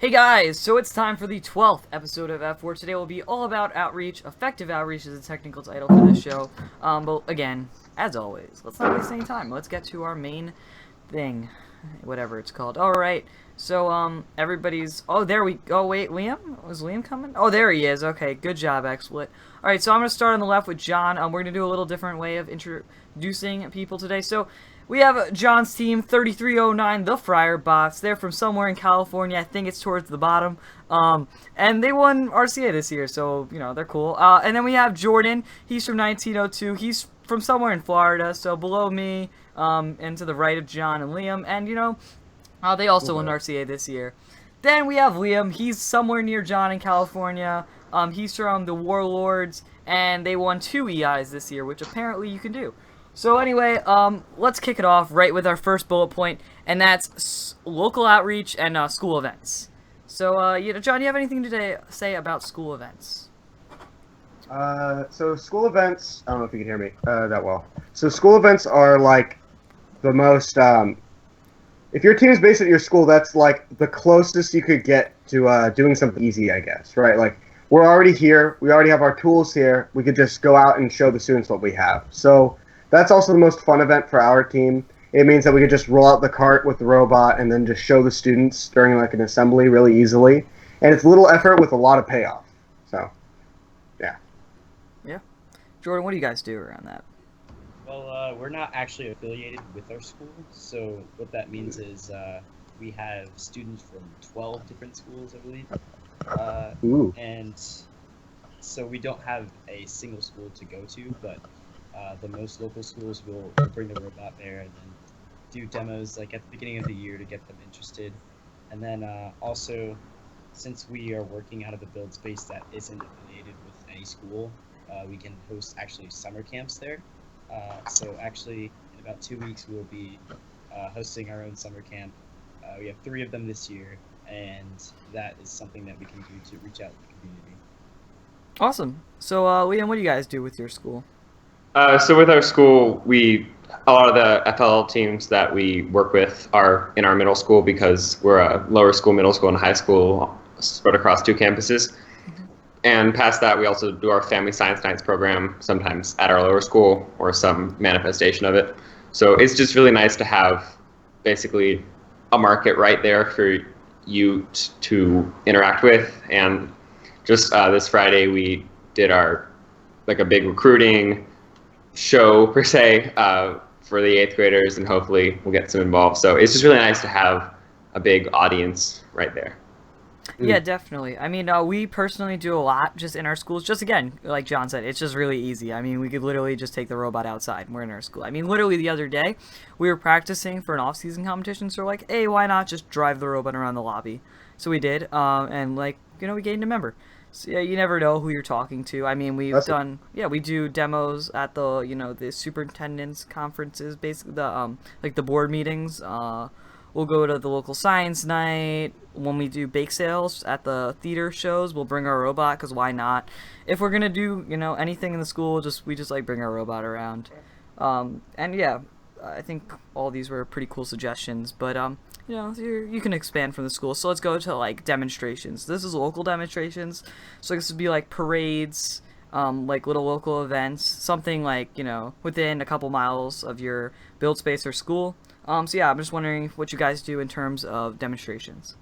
Hey guys, so it's time for the 12th episode of F4. Today will be all about outreach. Effective outreach is the technical title for this show. But again, as always, let's not waste any time. Let's get to our main thing, whatever it's called. Alright, so everybody's... Oh, there we go. Wait, Liam? Was Liam coming? Oh, there he is. Okay, good job, XSplit. Alright, so I'm going to start on the left with John. We're going to do a little different way of introducing people today. So we have John's team, 3309, the Friar Bots. They're from somewhere in California. I think it's towards the bottom. And they won RCA this year, so, you know, they're cool. And then we have Jordan. He's from 1902. He's from somewhere in Florida, so below me, and to the right of John and Liam. And, you know, they also won RCA this year. Then we have Liam. He's somewhere near John in California. He's from the Warlords, and they won 2 EIs this year, which apparently you can do. So anyway, let's kick it off right with our first bullet point, and that's local outreach and school events. So, John, you have anything to say about school events? So school events, I don't know if you can hear me that well. So school events are like the most, if your team is based at your school, that's like the closest you could get to doing something easy, I guess, right? Like, we're already here, we already have our tools here, we could just go out and show the students what we have. So that's also the most fun event for our team. It means that we could just roll out the cart with the robot and then just show the students during like an assembly really easily. And it's little effort with a lot of payoff. So, yeah. Yeah. Jordan, what do you guys do around that? Well, we're not actually affiliated with our school, so what that means is we have students from 12 different schools, I believe. And so we don't have a single school to go to, but the most local schools will bring the robot there and then do demos like at the beginning of the year to get them interested. And then also, since we are working out of a build space that isn't affiliated with any school, we can host actually summer camps there. So actually, in about 2 weeks, we'll be hosting our own summer camp. We have 3 of them this year, and that is something that we can do to reach out to the community. Awesome. So, Liam, what do you guys do with your school? So with our school, a lot of the FLL teams that we work with are in our middle school because we're a lower school, middle school, and high school spread across 2 campuses. And past that, we also do our Family Science Nights program, sometimes at our lower school or some manifestation of it. So it's just really nice to have basically a market right there for you to interact with. And just this Friday, we did a big recruiting show per se for the 8th graders, and hopefully we'll get some involved. So it's just really nice to have a big audience right there. Yeah, definitely. I mean, we personally do a lot just in our schools. Just again, like John said, it's just really easy. I mean, we could literally just take the robot outside and we're in our school. I mean, literally the other day, we were practicing for an off-season competition, so we're like, hey, why not just drive the robot around the lobby? So we did, and like, you know, we gained a member. So, yeah, you never know who you're talking to. I mean, we do demos at the, you know, the superintendent's conferences, basically the, like the board meetings. We'll go to the local science night. When we do bake sales at the theater shows, we'll bring our robot, because why not? If we're going to do, you know, anything in the school, we just like bring our robot around. And yeah, I think all these were pretty cool suggestions, but, you know, you can expand from the school. So let's go to, like, demonstrations. This is local demonstrations. So this would be, like, parades, like little local events, something like, you know, within a couple miles of your build space or school. So yeah, I'm just wondering what you guys do in terms of demonstrations.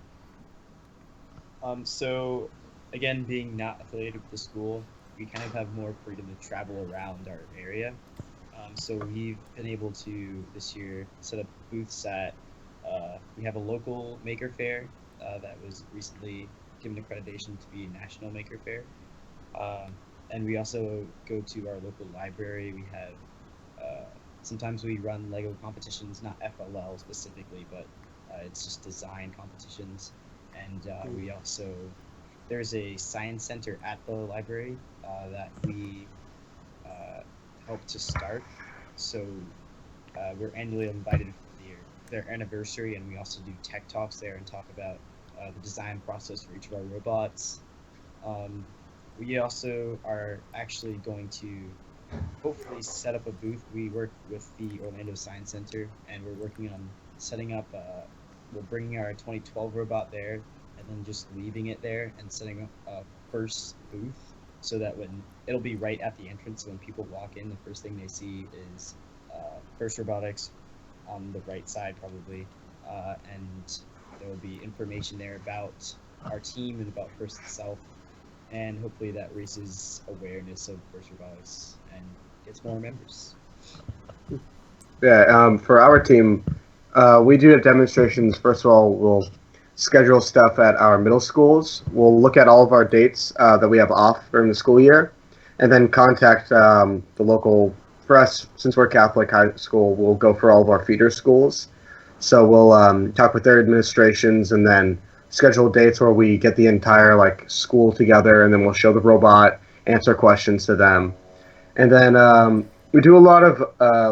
So again, being not affiliated with the school, we kind of have more freedom to travel around our area. So we've been able to this year set up booths at we have a local maker fair that was recently given accreditation to be a national maker fair. And we also go to our local library. We have sometimes we run Lego competitions, not FLL specifically, but it's just design competitions. And we also, there's a science center at the library that we help to start. So we're annually invited for their anniversary, and we also do tech talks there and talk about the design process for each of our robots. We also are actually going to hopefully set up a booth. We work with the Orlando Science Center, and we're working on setting up we're bringing our 2012 robot there, and then just leaving it there and setting up a first booth so that when it'll be right at the entrance, so when people walk in, the first thing they see is First Robotics on the right side probably, and there will be information there about our team and about First itself, and hopefully that raises awareness of First Robotics and gets more members. Yeah, for our team, we do have demonstrations. First of all, we'll schedule stuff at our middle schools. We'll look at all of our dates that we have off during the school year, and then contact the local. For us, since we're Catholic high school, we'll go for all of our feeder schools. So we'll talk with their administrations and then schedule dates where we get the entire like school together, and then we'll show the robot, answer questions to them, and then we do a lot of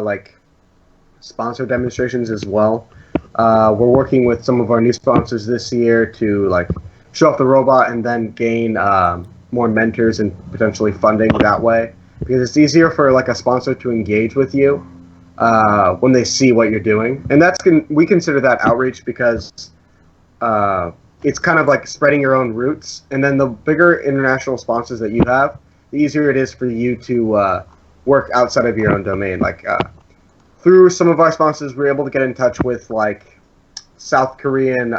like sponsor demonstrations as well. We're working with some of our new sponsors this year to like show off the robot and then gain more mentors and potentially funding that way, because it's easier for like a sponsor to engage with you when they see what you're doing, and we consider that outreach because it's kind of like spreading your own roots. And then the bigger international sponsors that you have, the easier it is for you to work outside of your own domain. Like through some of our sponsors, we're able to get in touch with like South Korean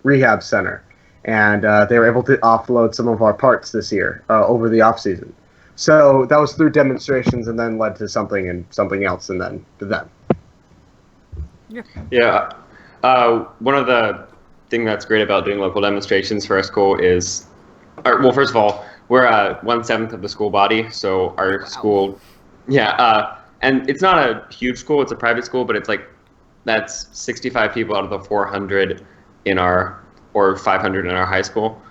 rehab center, and they were able to offload some of our parts this year over the off season. So that was through demonstrations, and then led to something and something else, and then to them. Yeah. One of the thing that's great about doing local demonstrations for our school is, well, first of all, we're 1/7 of the school body, so our school, and it's not a huge school; it's a private school, but it's like that's 65 people out of the 400 in our, or 500 in our high school,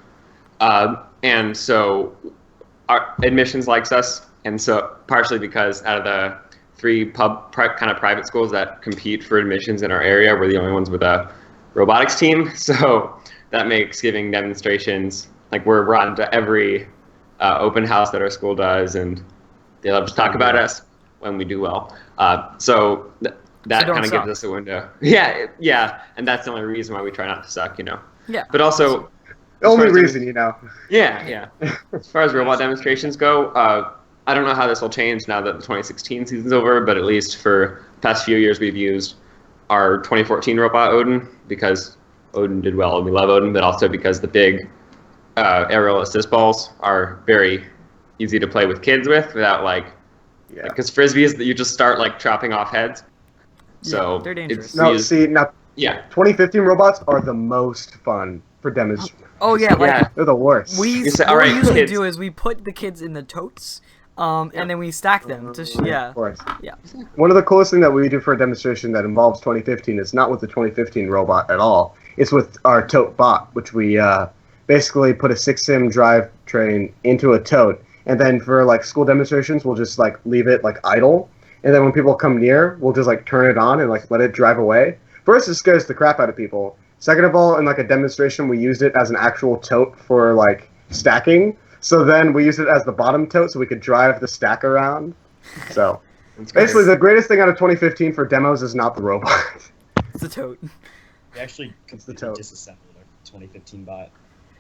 and so our admissions likes us, and so partially because out of the 3 kind of private schools that compete for admissions in our area, we're the only ones with a robotics team, so that makes giving demonstrations, like we're brought into every open house that our school does, and they love to talk about us when we do well. So that kind of gives us a window. Yeah, and that's the only reason why we try not to suck, you know. Yeah. But also, the only reason, you know. Yeah. As far as robot demonstrations go, I don't know how this will change now that the 2016 season's over, but at least for the past few years we've used our 2014 robot Odin, because Odin did well and we love Odin, but also because the big aerial assist balls are very easy to play with kids without because frisbees that you just start like chopping off heads. So they're dangerous. 2015 robots are the most fun for demonstration. Oh yeah, they're the worst. What we usually do is we put the kids in the totes, and then we stack them. Of course. Yeah. One of the coolest things that we do for a demonstration that involves 2015 is not with the 2015 robot at all. It's with our tote bot, which we basically put a 6-sim drivetrain into a tote, and then for like school demonstrations, we'll just like leave it like idle, and then when people come near, we'll just like turn it on and like let it drive away. First, it scares the crap out of people. Second of all, in like a demonstration, we used it as an actual tote for like stacking. So then we used it as the bottom tote so we could drive the stack around. So basically, the greatest thing out of 2015 for demos is not the robot. It's the tote. We actually completely disassembled our 2015 bot.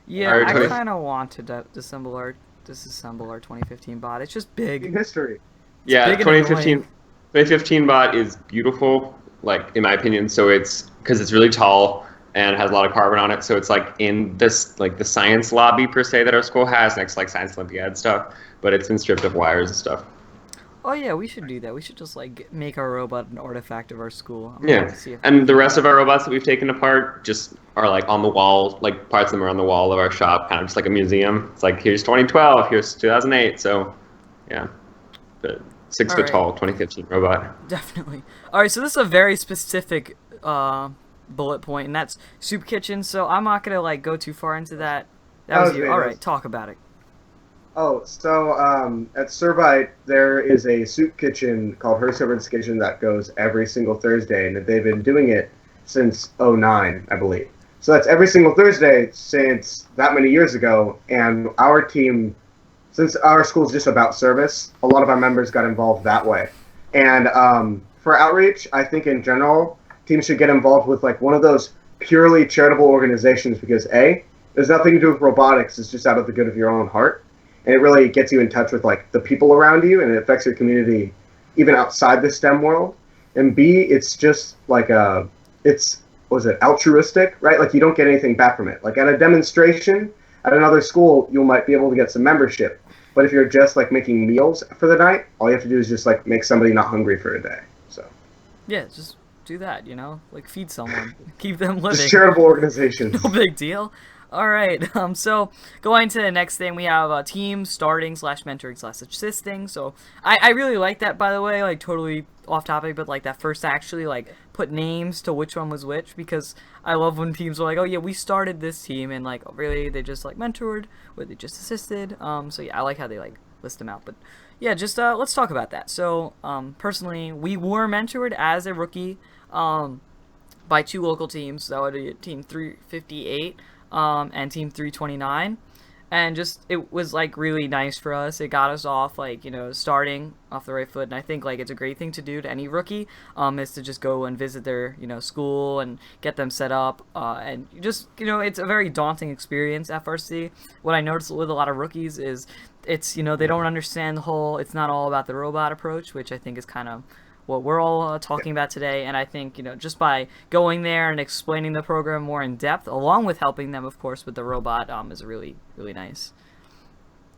Yeah, I kind of want to disassemble our 2015 bot. It's just big. In history. Yeah, 2015 bot is beautiful, like in my opinion. So it's because it's really tall and has a lot of carbon on it, so it's like in this like the science lobby per se that our school has next to like Science Olympiad stuff, but it's been stripped of wires and stuff. Oh yeah, we should do that. We should just like make our robot an artifact of our school. And the rest of our robots that we've taken apart just are like on the wall, like parts of them are on the wall of our shop, kind of just like a museum. It's like here's 2012, here's 2008, so yeah. But 6 foot tall 2015 robot. Definitely. All right, so this is a very specific bullet point, and that's soup kitchen. So I'm not gonna like go too far into that. That was you. All right, talk about it. Oh, so at Servite there is a soup kitchen called Her Servant's Kitchen that goes every single Thursday, and they've been doing it since '09, I believe. So that's every single Thursday since that many years ago. And our team, since our school's just about service, a lot of our members got involved that way. And for outreach, I think in general, teams should get involved with like one of those purely charitable organizations because A, There's nothing to do with robotics. It's just out of the good of your own heart, and it really gets you in touch with like the people around you, and it affects your community even outside the STEM world. And B, it's just like it's was it altruistic, right? Like you don't get anything back from it. Like at a demonstration at another school, you might be able to get some membership. But if you're just like making meals for the night, all you have to do is just like make somebody not hungry for a day. So Yeah, just do that, you know? Like feed someone. Keep them living. just charitable organizations. No big deal. All right. So going to the next thing, we have team starting / mentoring / assisting. So I really like that, by the way. Like totally off topic, but like that first actually like put names to which one was which, because I love when teams are like, oh yeah, we started this team, and like really they just like mentored or they just assisted. So yeah, I like how they like list them out. But yeah, just let's talk about that. So personally, we were mentored as a rookie by 2 local teams. That would be Team 358 and Team 329, and just it was like really nice for us. It got us off like, you know, starting off the right foot, and I think like it's a great thing to do to any rookie, is to just go and visit their, you know, school and get them set up, and just, you know, it's a very daunting experience, FRC. What I noticed with a lot of rookies is it's, you know, they don't understand the whole, it's not all about the robot approach, which I think is kind of what we're all talking about today. And I think, you know, just by going there and explaining the program more in depth, along with helping them, of course, with the robot, is really, really nice.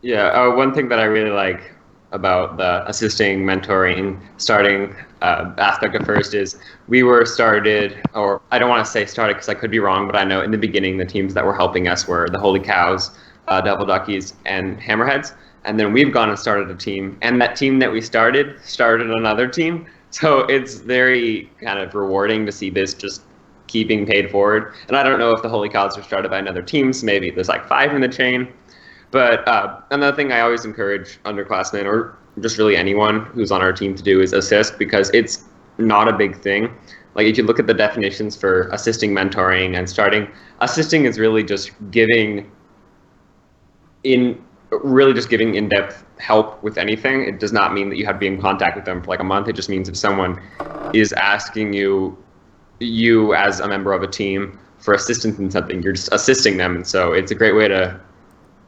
Yeah, one thing that I really like about the assisting, mentoring, starting aspect of FIRST is we were started, or I don't want to say started because I could be wrong, but I know in the beginning the teams that were helping us were the Holy Cows, Devil Duckies, and Hammerheads. And then we've gone and started a team, and that team that we started another team. So it's very kind of rewarding to see this just keeping paid forward. And I don't know if the Holy Cows are started by another team, so maybe there's like 5 in the chain. But another thing I always encourage underclassmen, or just really anyone who's on our team, to do is assist, because it's not a big thing. Like if you look at the definitions for assisting, mentoring, and starting, assisting is really just giving in-depth help with anything. It does not mean that you have to be in contact with them for like a month. It just means if someone is asking you as a member of a team for assistance in something, you're just assisting them. And so it's a great way to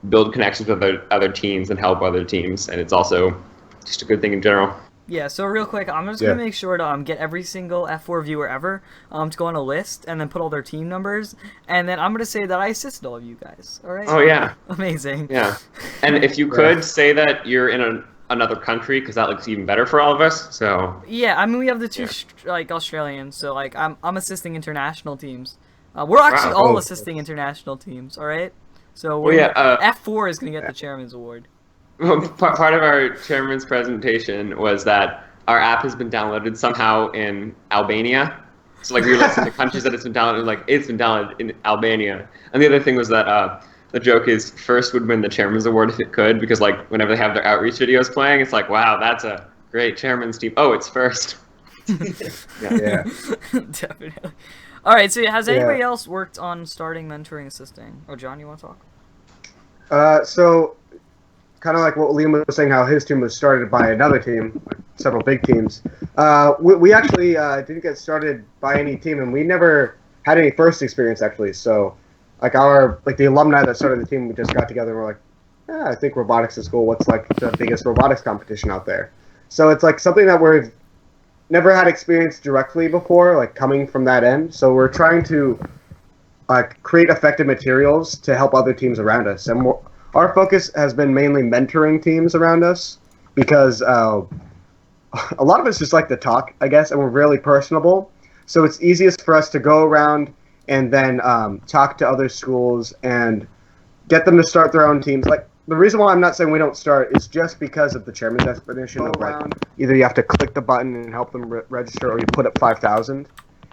build connections with other teams and help other teams. And it's also just a good thing in general. Yeah, so real quick, I'm just going to make sure to get every single F4 viewer ever to go on a list and then put all their team numbers. And then I'm going to say that I assisted all of you guys. All right? Oh, yeah. Amazing. Yeah. And if you could say that you're in another country, because that looks even better for all of us. So yeah, I mean, we have the 2 like Australians, so like I'm assisting international teams. We're actually all assisting international teams, all right? So F4 is going to get the chairman's award. Part of our chairman's presentation was that our app has been downloaded somehow in Albania. So like we were listing the countries that it's been downloaded, like it's been downloaded in Albania. And the other thing was that the joke is FIRST would win the chairman's award if it could, because like whenever they have their outreach videos playing, it's like, wow, that's a great chairman's team. Oh, it's FIRST. Yeah. Definitely. All right, so has anybody else worked on starting, mentoring, assisting? Oh, John, you want to talk? So kind of like what Liam was saying, how his team was started by another team, several big teams. We actually didn't get started by any team, and we never had any FIRST experience actually. So like the alumni that started the team, we just got together and we're like, I think robotics is cool. What's like the biggest robotics competition out there? So it's like something that we've never had experience directly before, like coming from that end. So we're trying to create effective materials to help other teams around us. And our focus has been mainly mentoring teams around us, because a lot of us just like to talk, I guess, and we're really personable. So it's easiest for us to go around and then talk to other schools and get them to start their own teams. Like, the reason why I'm not saying we don't start is just because of the chairman's definition of like, either you have to click the button and help them register, or you put up 5,000.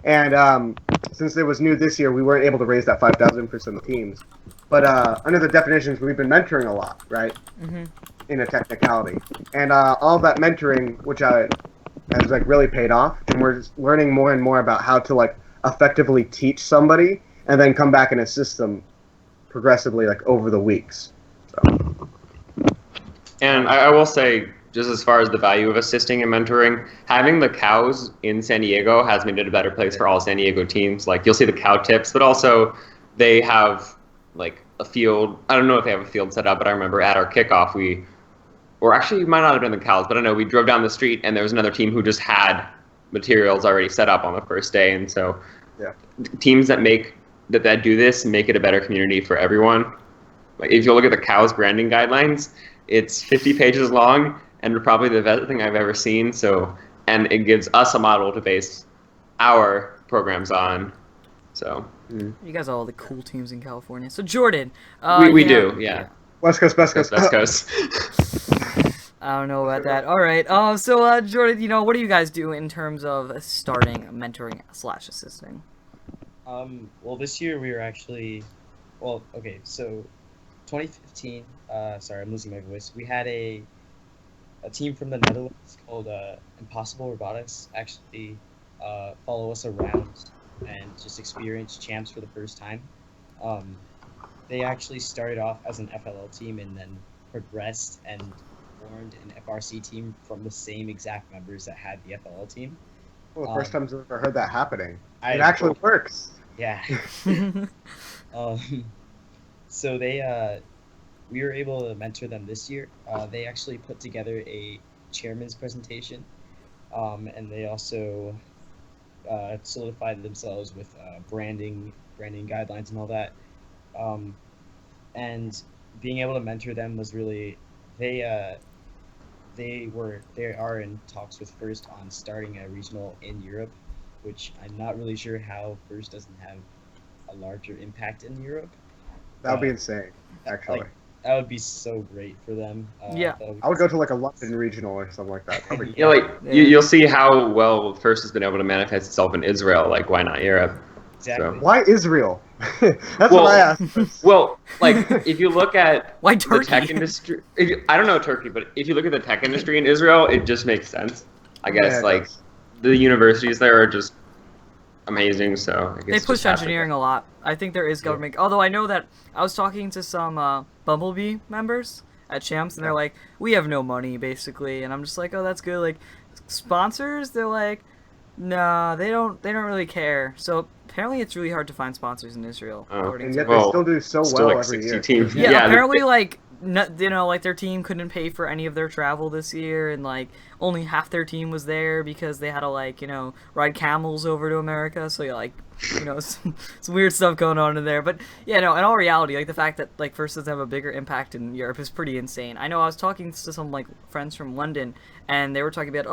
And since it was new this year, we weren't able to raise that 5,000 for some teams. But under the definitions, we've been mentoring a lot, right? Mm-hmm. In a technicality, and all that mentoring, which has like really paid off, and we're just learning more and more about how to like effectively teach somebody, and then come back and assist them progressively, like over the weeks. So. And I will say, just as far as the value of assisting and mentoring, having the cows in San Diego has made it a better place for all San Diego teams. Like, you'll see the cow tips, but also they have like a field. I don't know if they have a field set up, but I remember at our kickoff or actually it might not have been the Cows, but I know we drove down the street and there was another team who just had materials already set up on the first day, and so teams that do this make it a better community for everyone. Like if you look at the Cows branding guidelines, it's 50 pages long and probably the best thing I've ever seen. So, and it gives us a model to base our programs on. So you guys are all the cool teams in California. So Jordan, we do, yeah. West Coast, West Coast, West Coast. I don't know about that. All right. So Jordan, what do you guys do in terms of starting mentoring / assisting? Well, this year we were actually, so 2015. Sorry, I'm losing my voice. We had a team from the Netherlands called Impossible Robotics actually follow us around and just experience champs for the first time. They actually started off as an FLL team and then progressed and formed an FRC team from the same exact members that had the FLL team. Well, the first time I've ever heard that happening. It I actually works. Yeah. So we were able to mentor them this year. They actually put together a chairman's presentation, and they also solidified themselves with branding guidelines and all that. And being able to mentor them was really, they are in talks with First on starting a regional in Europe, which I'm not really sure how First doesn't have a larger impact in Europe. That would be insane, actually. That would be so great for them. Yeah. I would go to like a London regional or something like that. That'd be You'll see how well First has been able to manifest itself in Israel. Like, why not Europe? Exactly. So. Why Israel? That's what I asked. Well, like if you look at Why the Turkey? tech industry, I don't know Turkey, but if you look at the tech industry in Israel, it just makes sense. I guess the universities there are just amazing. So I guess They push engineering a lot. I think there is government. Although I know that I was talking to some Bumblebee members at Champs, and they're like, "We have no money, basically." And I'm just like, "Oh, that's good." Like sponsors, they're like, "Nah, they don't really care." So apparently, it's really hard to find sponsors in Israel. And yet they still do so well like every 60 year. teams. Yeah, apparently, like, like their team couldn't pay for any of their travel this year, and like only half their team was there because they had to ride camels over to America. So some weird stuff going on in there. But in all reality, like the fact that like First doesn't have a bigger impact in Europe is pretty insane. I know I was talking to some like friends from London, and they were talking about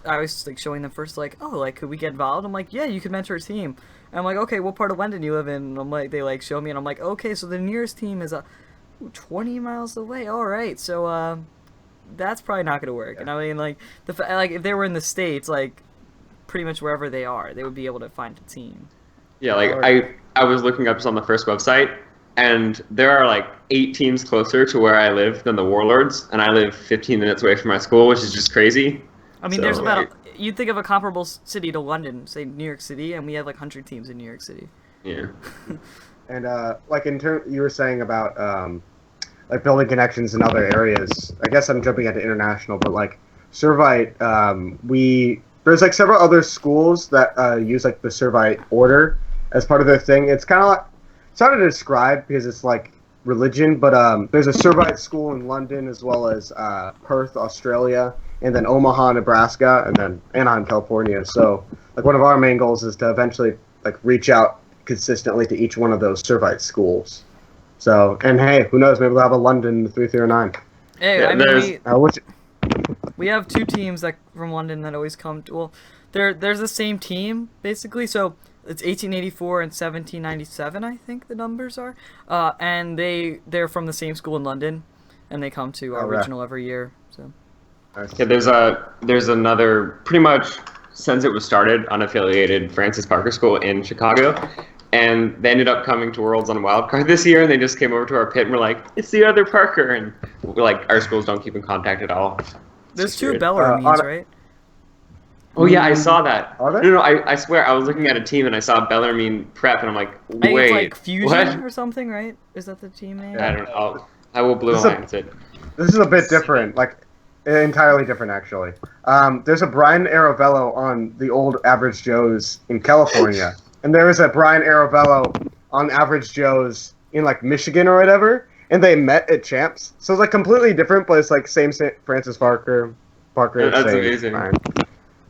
I was like showing them First could we get involved? I'm like, yeah, you could mentor a team. And I'm like, okay, what part of London you live in? And I'm like, they like show me, and I'm like, okay, so the nearest team is 20 miles away. All right, so that's probably not gonna work. Yeah. And I mean, like if they were in the States, like pretty much wherever they are, they would be able to find a team. Yeah, like I was looking up this on the First website, and there are like 8 teams closer to where I live than the Warlords, and I live 15 minutes away from my school, which is just crazy. I mean, there's you'd think of a comparable city to London, say New York City, and we have like 100 teams in New York City. Yeah. And like you were saying about like building connections in other areas. I guess I'm jumping into international, but like Servite, there's like several other schools that use like the Servite order as part of their thing. It's kind of like, it's hard to describe because it's like religion, but there's a Servite school in London as well as Perth, Australia, and then Omaha, Nebraska, and then Anaheim, California. So like one of our main goals is to eventually like reach out consistently to each one of those Servite schools. So, and hey, who knows? Maybe we'll have a London 3309. Hey, yeah, I mean, we have 2 teams from London that always come to. Well, there's the same team basically. So it's 1884 and 1797, I think the numbers are. And they're from the same school in London, and they come to our regional every year. So. Yeah, there's another, pretty much since it was started, unaffiliated Francis Parker School in Chicago, and they ended up coming to Worlds on Wildcard this year, and they just came over to our pit and were like, "It's the other Parker," and we're like, our schools don't keep in contact at all. There's 2 Bellarmines, right? Oh yeah, I saw that. Are there? No, I swear, I was looking at a team and I saw Bellarmine Prep, and I'm like, I think wait, it's like Fusion what? or something, right? Is that the team name? I don't know. I will Blue Alliance it. This is a bit different, like entirely different actually. There's a Brian Aravello on the old Average Joe's in California, and there is a Brian Aravello on Average Joe's in like Michigan or whatever, and they met at Champs. So it's like completely different, but it's like same Francis Parker, That's same amazing. Ryan.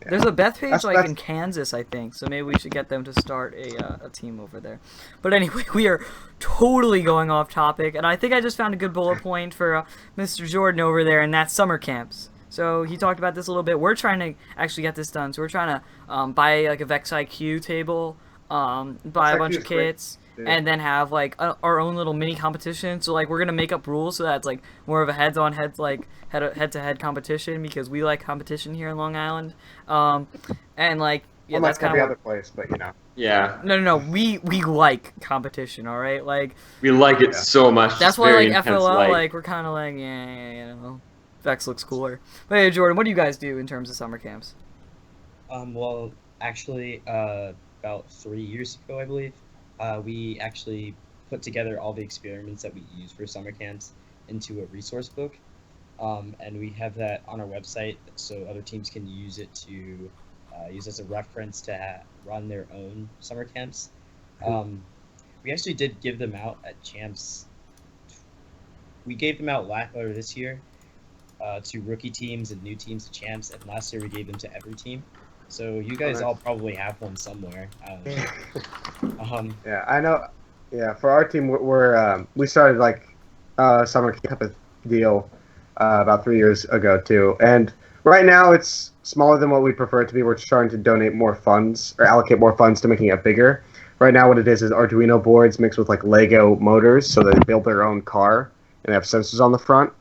There's a Bethpage like That's- in Kansas, I think. So maybe we should get them to start a team over there. But anyway, we are totally going off topic, and I think I just found a good bullet point for Mr. Jordan over there, and that's summer camps. So he talked about this a little bit. We're trying to actually get this done. So we're trying to buy like a Vex IQ table, buy a bunch of IQ is great. kits, Yeah. and then have like our own little mini competition. So like we're gonna make up rules so that it's like more of a head-on head-to-head competition because we like competition here in Long Island. And like yeah, Unlike that's kind every of other place, but you know. Yeah, no. We like competition, all right. Like we like it Yeah. so much. that's It's why very like intense FLL light. like we're kind of like you know, Vex looks cooler. But hey, Jordan, what do you guys do in terms of summer camps? Well, actually, about 3 years ago, I believe, we actually put together all the experiments that we use for summer camps into a resource book, and we have that on our website so other teams can use it to use as a reference to run their own summer camps. We actually did give them out at champs. We gave them out this year to rookie teams and new teams to champs, and last year we gave them to every team. So you guys nice. all probably have one somewhere. I don't know. Yeah, I know. Yeah, for our team, we started like summer camp deal about 3 years ago too, and right now it's smaller than what we prefer it to be. We're starting to donate more funds or allocate more funds to making it bigger. Right now, what it is Arduino boards mixed with like Lego motors, so they build their own car and they have sensors on the front.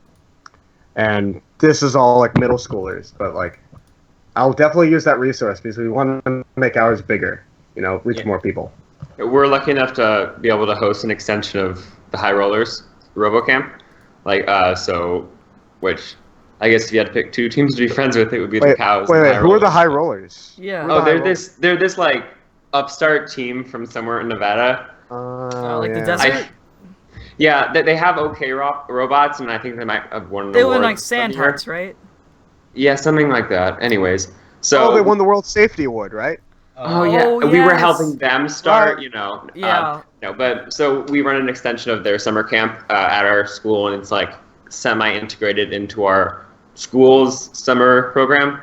And this is all like middle schoolers, but like I'll definitely use that resource because we want to make ours bigger, you know, reach Yeah. more people. We're lucky enough to be able to host an extension of the High Rollers RoboCamp, which I guess if you had to pick two teams to be friends with, it would be the Cows. and Wait, High who are the Rollers. high rollers? Yeah. Who are Oh, the high they're this like upstart team from somewhere in Nevada. Like the yeah. desert. Yeah, they have okay robots, and I think they might have won an They award. live in like sand some year. huts, right? Yeah, something like that. Anyways, so Oh, they won the World Safety Award, right? Oh yeah, Oh, we were yes. helping them start. Right. Yeah. But so we run an extension of their summer camp at our school, and it's like semi-integrated into our school's summer program,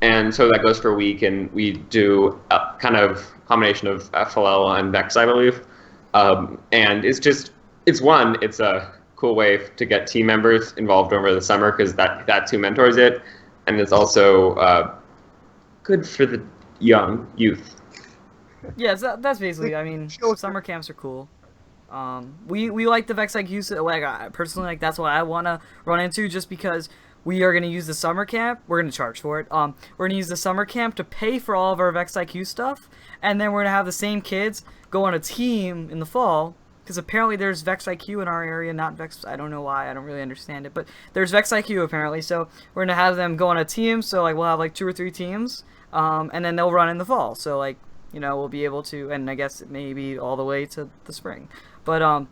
and so that goes for a week, and we do a kind of combination of FLL and Vex, I believe, and it's a cool way to get team members involved over the summer because that's who mentors it, and it's also good for the youth. Yeah, so that's basically. I mean, summer camps are cool. We like the Vex IQ. So, like, personally, like that's what I want to run into, just because we are gonna use the summer camp. We're gonna charge for it. We're gonna use the summer camp to pay for all of our Vex IQ stuff, and then we're gonna have the same kids go on a team in the fall. Because apparently there's Vex IQ in our area, not Vex. I don't know why. I don't really understand it, but there's Vex IQ apparently. So we're gonna have them go on a team. So like we'll have like 2 or 3 teams, and then they'll run in the fall. So like we'll be able to, and I guess maybe all the way to the spring. But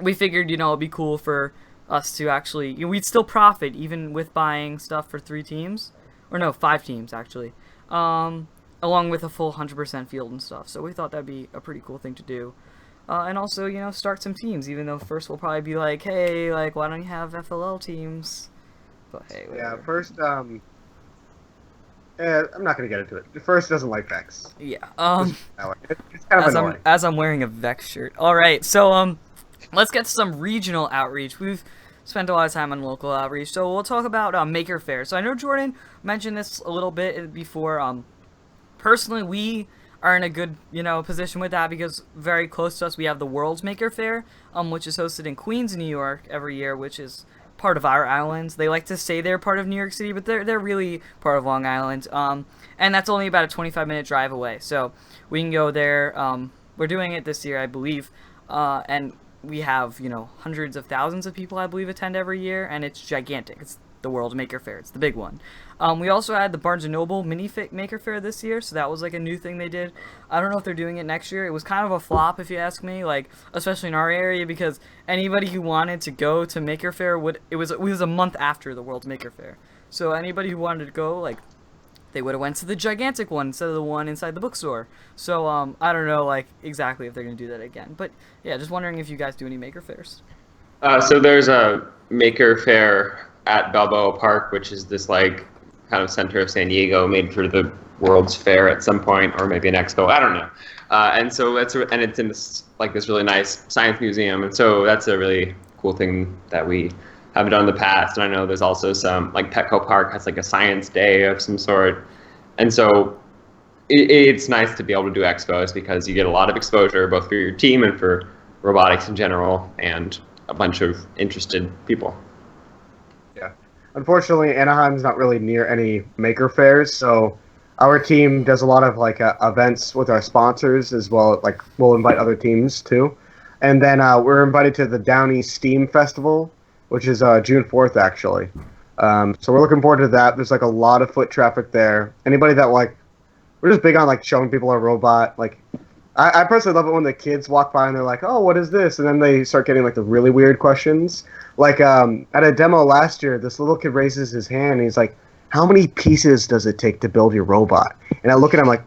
we figured it'd be cool for us to actually we'd still profit even with buying stuff for 3 teams, or no 5 teams actually, along with a full 100% field and stuff. So we thought that'd be a pretty cool thing to do. And also, start some teams, even though first we'll probably be like, hey, like, why don't you have FLL teams? But hey, whatever. Yeah, first, I'm not gonna get into it. First doesn't like Vex. Yeah, It's kind of annoying. as I'm wearing a Vex shirt. Alright, so, let's get to some regional outreach. We've spent a lot of time on local outreach, so we'll talk about Maker Faire. So I know Jordan mentioned this a little bit before. Personally, we are in a good, position with that because very close to us we have the World's Maker Faire, which is hosted in Queens, New York every year, which is part of our islands. They like to say they're part of New York City, but they're really part of Long Island. And that's only about a 25-minute drive away, so we can go there. We're doing it this year, I believe, and we have hundreds of thousands of people, I believe, attend every year, and it's gigantic. It's the World Maker Faire. It's the big one. We also had the Barnes & Noble Mini Maker Faire this year, so that was like a new thing they did. I don't know if they're doing it next year. It was kind of a flop, if you ask me, like, especially in our area, because anybody who wanted to go to Maker Faire it was a month after the World Maker Faire. So anybody who wanted to go, like, they would have went to the gigantic one instead of the one inside the bookstore. So I don't know like exactly if they're gonna do that again. But yeah, just wondering if you guys do any maker fairs. So there's a maker fair at Balboa Park, which is this like kind of center of San Diego, made for the World's Fair at some point, or maybe an expo. I don't know. And so it's in this like this really nice science museum, and so that's a really cool thing that we have done in the past. And I know there's also some like Petco Park has like a science day of some sort, and so it's nice to be able to do expos because you get a lot of exposure both for your team and for robotics in general, and a bunch of interested people. Yeah. Unfortunately, Anaheim's not really near any maker fairs, so our team does a lot of like events with our sponsors as well. Like we'll invite other teams too, and then we're invited to the Downey Steam Festival, which is June 4th actually. So we're looking forward to that. There's like a lot of foot traffic there. Anybody that like, we're just big on like showing people our robot. Like, I personally love it when the kids walk by and they're like, "Oh, what is this?" And then they start getting like the really weird questions. Like at a demo last year, this little kid raises his hand and he's like, "How many pieces does it take to build your robot?" And I look at him like,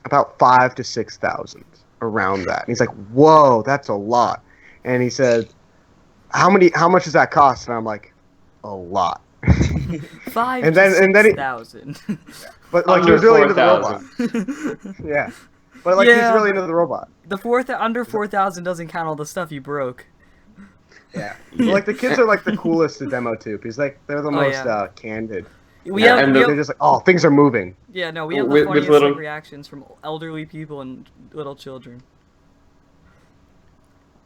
about 5,000 to 6,000 around that. And he's like, "Whoa, that's a lot." And he said, "How much does that cost?" And I'm like, "A lot." 5 And to then 6,000. But like he Under was really into the 4,000. robot. Yeah. But like Yeah, he's really but- into the robot. The under 4,000 doesn't count all the stuff you broke. Yeah. But, like the kids are like the coolest to demo too, because like they're the most yeah. candid. We Yeah, have, and we They're have just like, "Oh, things are moving." yeah, no, we have the with funniest little- like, reactions from elderly people and little children.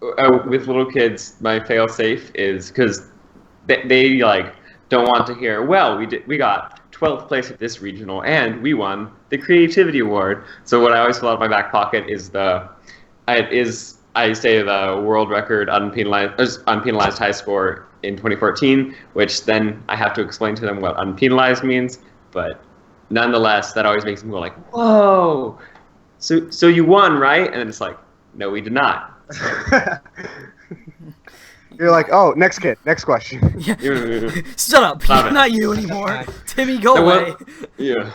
With little kids, my fail safe is because they like don't want to hear. Well, we got 12th place at this regional, and we won the creativity award. So what I always pull out of my back pocket is I say the world record unpenalized high score in 2014, which then I have to explain to them what unpenalized means. But nonetheless, that always makes them go like, "Whoa! So you won, right?" And it's like, "No, we did not." You're like, "Oh, next kid, next question." Yeah. Yeah. Shut up! Stop it. Not you anymore, Timmy. Go No, away. what- Yeah.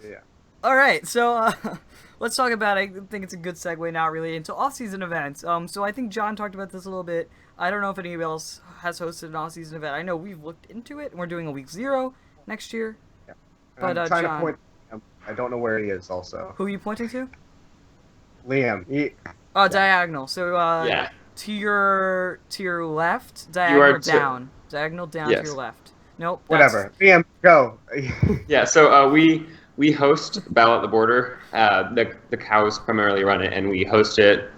Yeah. All right, so let's talk about. I think it's a good segue now, really, into off-season events. So I think John talked about this a little bit. I don't know if anybody else has hosted an off-season event. I know we've looked into it, and we're doing a week 0 next year. But I'm trying John, to point. I don't know where he is. Also, who are you pointing to? Liam. Oh, diagonal. So Yeah. to your left, diagonal down, diagonal down Yes. to your left. Nope. that's- Whatever. Liam, go. Yeah, so we host Battle at the Border. The cows primarily run it, and we host it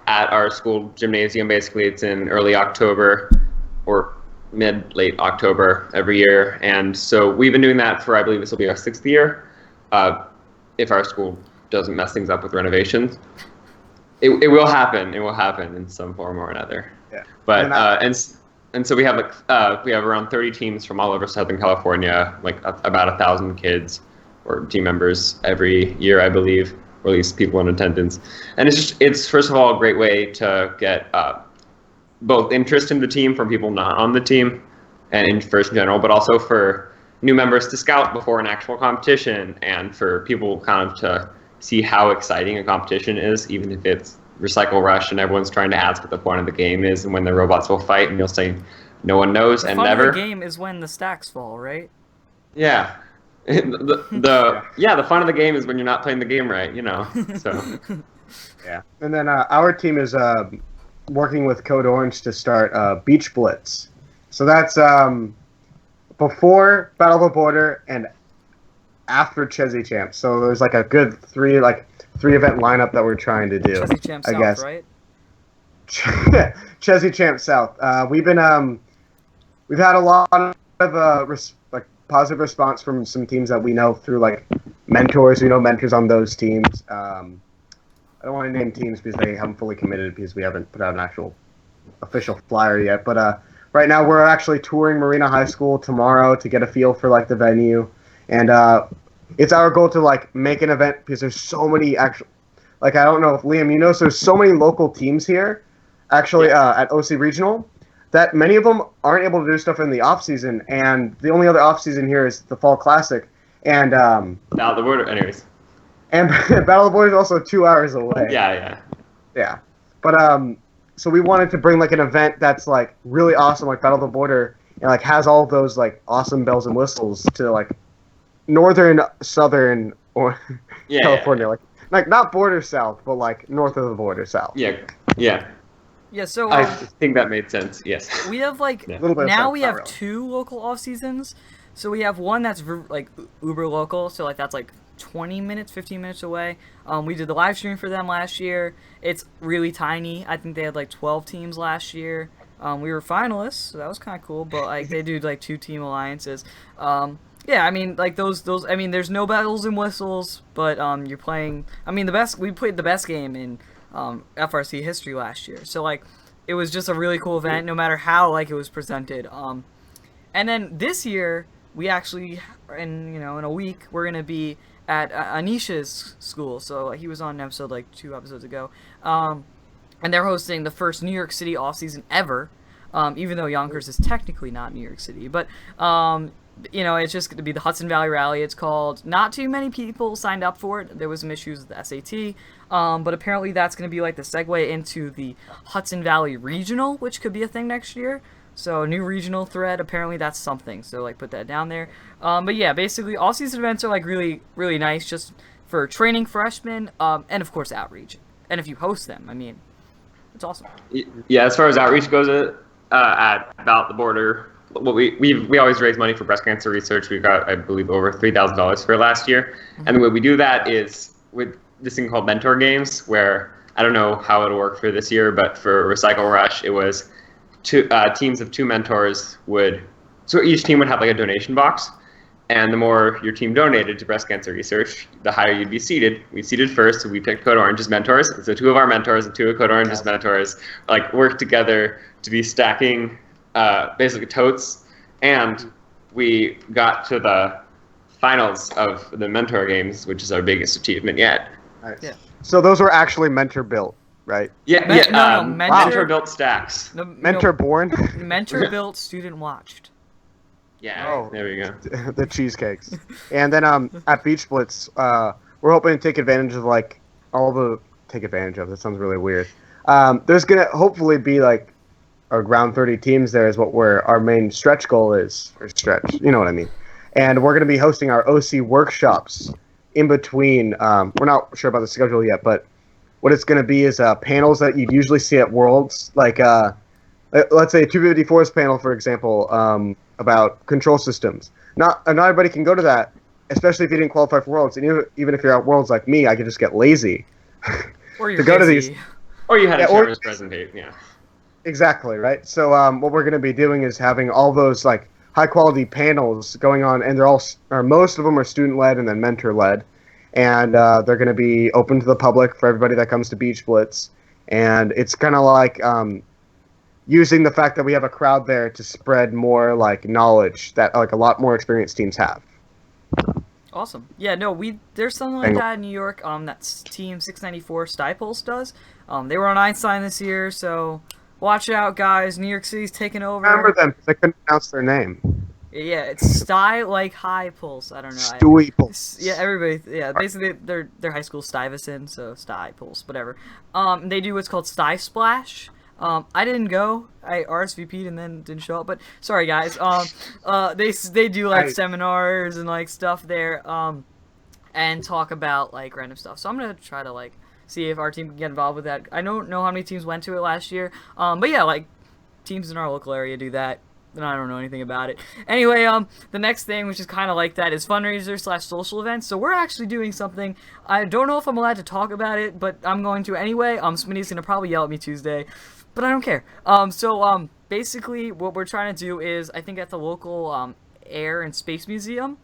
at our school gymnasium. Basically, it's in early October or late October every year, and so we've been doing that for, I believe this will be our 6th year, if our school doesn't mess things up with renovations. It will happen. It will happen in some form or another. Yeah. But And and so we have around 30 teams from all over Southern California, like about 1,000 kids or team members every year, I believe, or at least people in attendance. And it's first of all a great way to get both interest in the team from people not on the team and interest in general, but also for new members to scout before an actual competition, and for people kind of to see how exciting a competition is, even if it's Recycle Rush and everyone's trying to ask what the point of the game is and when the robots will fight, and you'll say no one knows The and fun never. of the game is when the stacks fall, right? Yeah. The fun of the game is when you're not playing the game right, So yeah. And then our team is working with Code Orange to start Beach Blitz. So that's before Battle of the Border and after Chesney Champ. So there's like a good three event lineup that we're trying to do. Chesney Champ I South, guess. right? Chesney Champ South. We've had a lot of positive response from some teams that we know through like mentors. We know mentors on those teams. I don't want to name teams because they haven't fully committed because we haven't put out an actual official flyer yet. But right now we're actually touring Marina High School tomorrow to get a feel for like the venue, and it's our goal to like make an event because there's so many actual. Like I don't know if Liam, so there's so many local teams here, actually at OC Regional, that many of them aren't able to do stuff in the off season, and the only other off season here is the Fall Classic, and Now the border, anyways. and Battle of the Border is also 2 hours away. Yeah. Yeah. But so we wanted to bring like an event that's like really awesome, like Battle of the Border, and like has all those like awesome bells and whistles to like northern, southern, or Yeah. California, like not border south, but like north of the border south. Yeah. Yeah, so I think that made sense. Yes. we have like Yeah. A little bit of now sense, we not have really. 2 local off seasons. So we have one that's like uber local, so like that's like 20 minutes, 15 minutes away. We did the live stream for them last year. It's really tiny. I think they had like 12 teams last year. We were finalists, so that was kind of cool. But like they do like 2-team alliances. Yeah, I mean like those. I mean, there's no bells and whistles, but you're playing. I mean, we played the best game in FRC history last year. So like it was just a really cool event, no matter how like it was presented. And then this year we actually, in a week, we're gonna be at Anisha's school. So he was on an episode like 2 episodes ago, and they're hosting the first New York City off season ever. Even though Yonkers is technically not New York City, but it's just going to be the Hudson Valley Rally. It's called. Not too many people signed up for it. There was some issues with the SAT, but apparently that's going to be like the segue into the Hudson Valley Regional, which could be a thing next year. So new regional thread. Apparently that's something. So like put that down there. But yeah, basically all season events are like really really nice, just for training freshmen, and of course outreach. And if you host them, I mean, it's awesome. Yeah. As far as outreach goes, at About the Border, we always raise money for breast cancer research. We got, I believe, over $3,000 for it last year. Mm-hmm. And the way we do that is with this thing called mentor games, where I don't know how it'll work for this year, but for Recycle Rush, it was teams of 2 mentors so each team would have like a donation box, and the more your team donated to breast cancer research, the higher you'd be seated. We seated first, so we picked Code Orange as mentors. So 2 of our mentors and 2 of Code Orange's mentors like worked together to be stacking basically totes, and we got to the finals of the mentor games, which is our biggest achievement yet. Nice. Yeah. So those were actually mentor built, right? Mentor built stacks. Mentor born. Mentor built, student watched. Yeah. Oh. There we go. The cheesecakes. And then at Beach Blitz, we're hoping to take advantage of like take advantage of. That sounds really weird. There's gonna hopefully be like around 30 teams there is what our main stretch goal is, or stretch, you know what I mean. And we're gonna be hosting our OC workshops in between. We're not sure about the schedule yet, but what it's gonna be is panels that you'd usually see at Worlds, like let's say a 254's panel, for example, about control systems. Not everybody can go to that, especially if you didn't qualify for Worlds. And even if you're at Worlds like me, I could just get lazy Or you're to go to busy. these. Or you had a Yeah, chairman's presentation. Yeah. Exactly, right? So what we're going to be doing is having all those like high quality panels going on, and most of them are student led and then mentor led, and they're going to be open to the public for everybody that comes to Beach Blitz, and it's kind of like using the fact that we have a crowd there to spread more like knowledge that like a lot more experienced teams have. Awesome. Yeah, no, there's something like that in New York. That's Team 694 Stipulse does. They were on Einstein this year, so watch out, guys. New York City's taking over. Remember them? Because I couldn't pronounce their name. Yeah, it's Sty like high pulse. I don't know. Stewie Pulse. Yeah, everybody. Yeah, basically their high school Stuyvesant, so Sty Pulse, whatever. They do what's called Sty Splash. I didn't go. I RSVP'd and then didn't show up. But sorry, guys. They do like seminars and like stuff there. And talk about like random stuff. So I'm gonna try to like see if our team can get involved with that. I don't know how many teams went to it last year. But yeah, like teams in our local area do that. And I don't know anything about it. Anyway, the next thing, which is kind of like that, is fundraiser/social events. So we're actually doing something. I don't know if I'm allowed to talk about it, but I'm going to anyway. Smitty's gonna probably yell at me Tuesday, but I don't care. Basically, what we're trying to do is, I think at the local Air and Space Museum,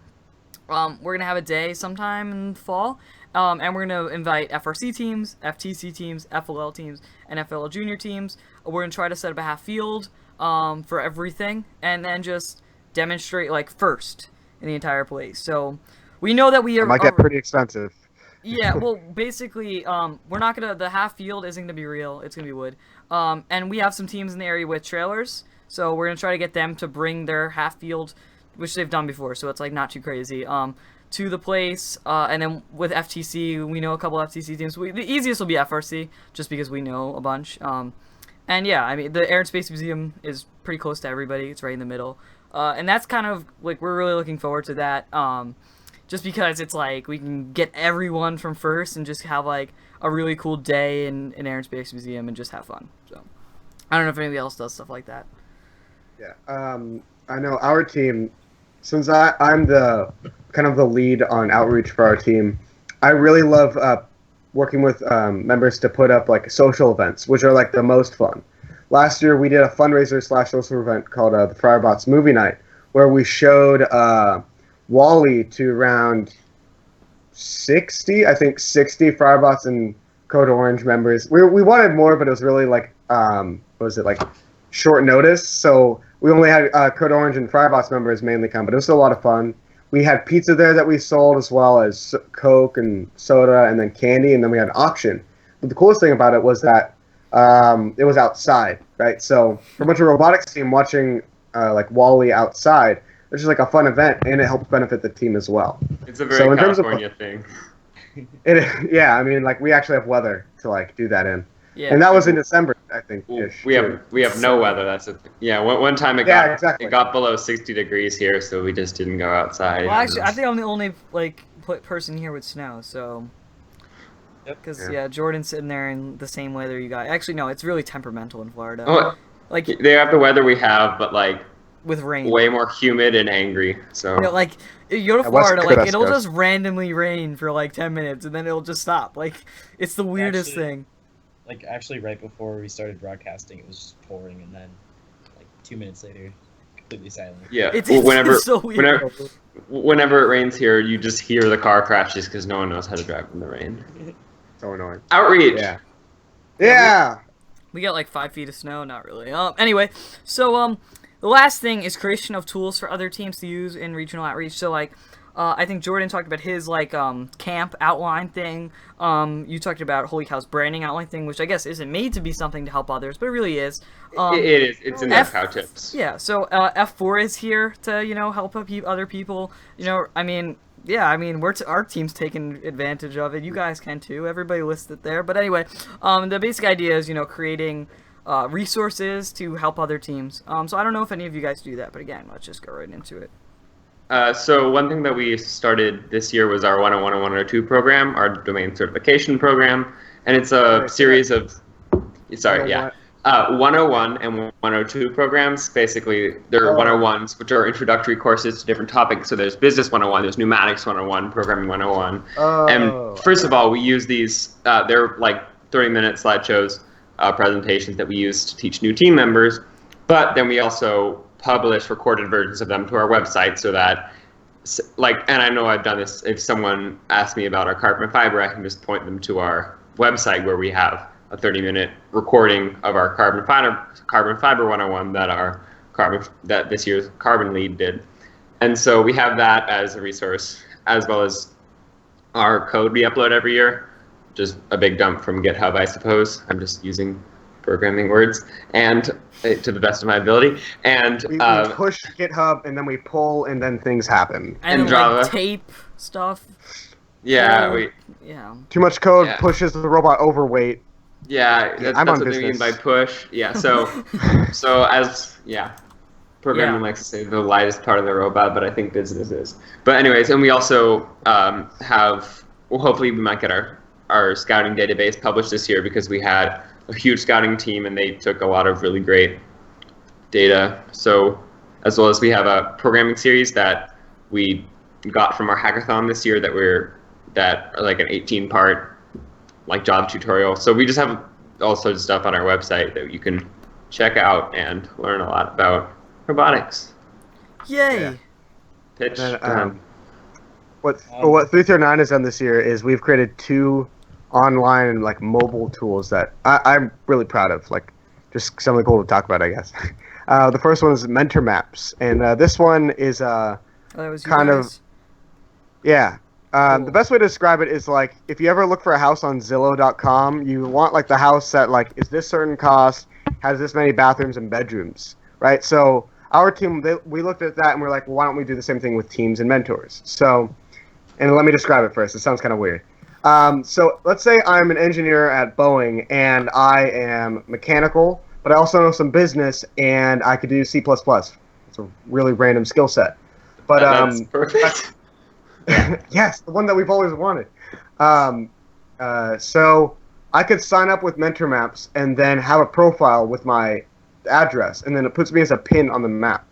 we're gonna have a day sometime in the fall. And we're going to invite FRC teams, FTC teams, FLL teams, and FLL junior teams. We're going to try to set up a half field for everything, and then just demonstrate like first in the entire place. So we know that we are. It might get pretty expensive. Yeah, well, basically, we're not gonna. The half field isn't gonna be real. It's gonna be wood. And we have some teams in the area with trailers, so we're gonna try to get them to bring their half field, which they've done before, so it's like not too crazy. To the place, and then with FTC, we know a couple FTC teams. The easiest will be FRC, just because we know a bunch. And yeah, I mean, the Air and Space Museum is pretty close to everybody. It's right in the middle, and that's kind of like we're really looking forward to that. Just because it's like we can get everyone from first and just have like a really cool day in Air and Space Museum and just have fun. So I don't know if anybody else does stuff like that. Yeah. I know our team, since I'm the kind of the lead on outreach for our team, I really love working with members to put up like social events, which are like the most fun. Last year we did a fundraiser / social event called the Firebots Movie Night, where we showed Wally to around 60 Firebots and Code Orange members. We wanted more, but it was really like what was it, like short notice, so we only had Code Orange and Firebots members mainly come, but it was still a lot of fun. We had pizza there that we sold, as well as Coke and soda, and then candy, and then we had an auction. But the coolest thing about it was that it was outside, right? So for a bunch of robotics team watching like Wally outside, it's just like a fun event, and it helps benefit the team as well. It's a very California thing. Yeah, I mean, like we actually have weather to like do that in. Yeah. And that was in December, I think. We have no weather. That's one time it got below 60 degrees here, so we just didn't go outside. Well, actually, I think I'm the only like person here with snow, so. Because Jordan's sitting there in the same weather you got. Actually, no, it's really temperamental in Florida. Oh, like they have the weather we have, but like with rain, way more humid and angry. So like you go to Florida, like it'll just randomly rain for like 10 minutes, and then it'll just stop. Like it's the weirdest thing. Like actually, right before we started broadcasting, it was just pouring, and then like 2 minutes later, completely silent. Yeah, it's so weird. Whenever it rains here, you just hear the car crashes because no one knows how to drive in the rain. So annoying. Outreach. Yeah. We got like 5 feet of snow. Not really. Anyway, so the last thing is creation of tools for other teams to use in regional outreach. So like. I think Jordan talked about his like camp outline thing. You talked about Holy Cow's branding outline thing, which I guess isn't made to be something to help others, but it really is. It is. It's in their cow tips. Yeah. So F4 is here to help other people. I mean, our team's taking advantage of it. You guys can too. Everybody listed there. But anyway, the basic idea is creating resources to help other teams. So I don't know if any of you guys do that, but again, let's just go right into it. So one thing that we started this year was our 101 and 102 program, our domain certification program, and it's a series of, 101 and 102 programs. Basically, they're 101s, which are introductory courses to different topics. So there's Business 101, there's Pneumatics 101, Programming 101. And first of all, we use these, they're like 30-minute slideshows, presentations that we use to teach new team members, but then we also publish recorded versions of them to our website so that, and I know I've done this, if someone asks me about our carbon fiber, I can just point them to our website where we have a 30-minute recording of our carbon fiber 101 that this year's carbon lead did. And so we have that as a resource, as well as our code we upload every year, just a big dump from GitHub, I suppose. I'm just using programming words, and to the best of my ability, and we push GitHub, and then we pull, and then things happen. And Java, like tape stuff. Yeah, too much code pushes the robot overweight. Yeah, that's what they mean by push. Yeah, so programming likes to say the lightest part of the robot, but I think business is. But anyways, and we also hopefully we might get our scouting database published this year, because we had a huge scouting team and they took a lot of really great data. So as well as we have a programming series that we got from our hackathon this year that are like an 18-part like job tutorial. So we just have all sorts of stuff on our website that you can check out and learn a lot about robotics. Yay! Yeah. Pitch. What 339 has done this year is we've created 2 online and like mobile tools that I'm really proud of. Like, just something cool to talk about, I guess. The first one is Mentor Maps, and this one is kind of Cool. The best way to describe it is like if you ever look for a house on Zillow.com, you want like the house that like is this certain cost, has this many bathrooms and bedrooms, right? So our team, we looked at that and we're like, well, why don't we do the same thing with teams and mentors? So, and let me describe it first. It sounds kind of weird. So let's say I'm an engineer at Boeing and I am mechanical, but I also know some business and I could do C++. It's a really random skill set. But That's perfect. yes, the one that we've always wanted. So I could sign up with Mentor Maps and then have a profile with my address, and then it puts me as a pin on the map.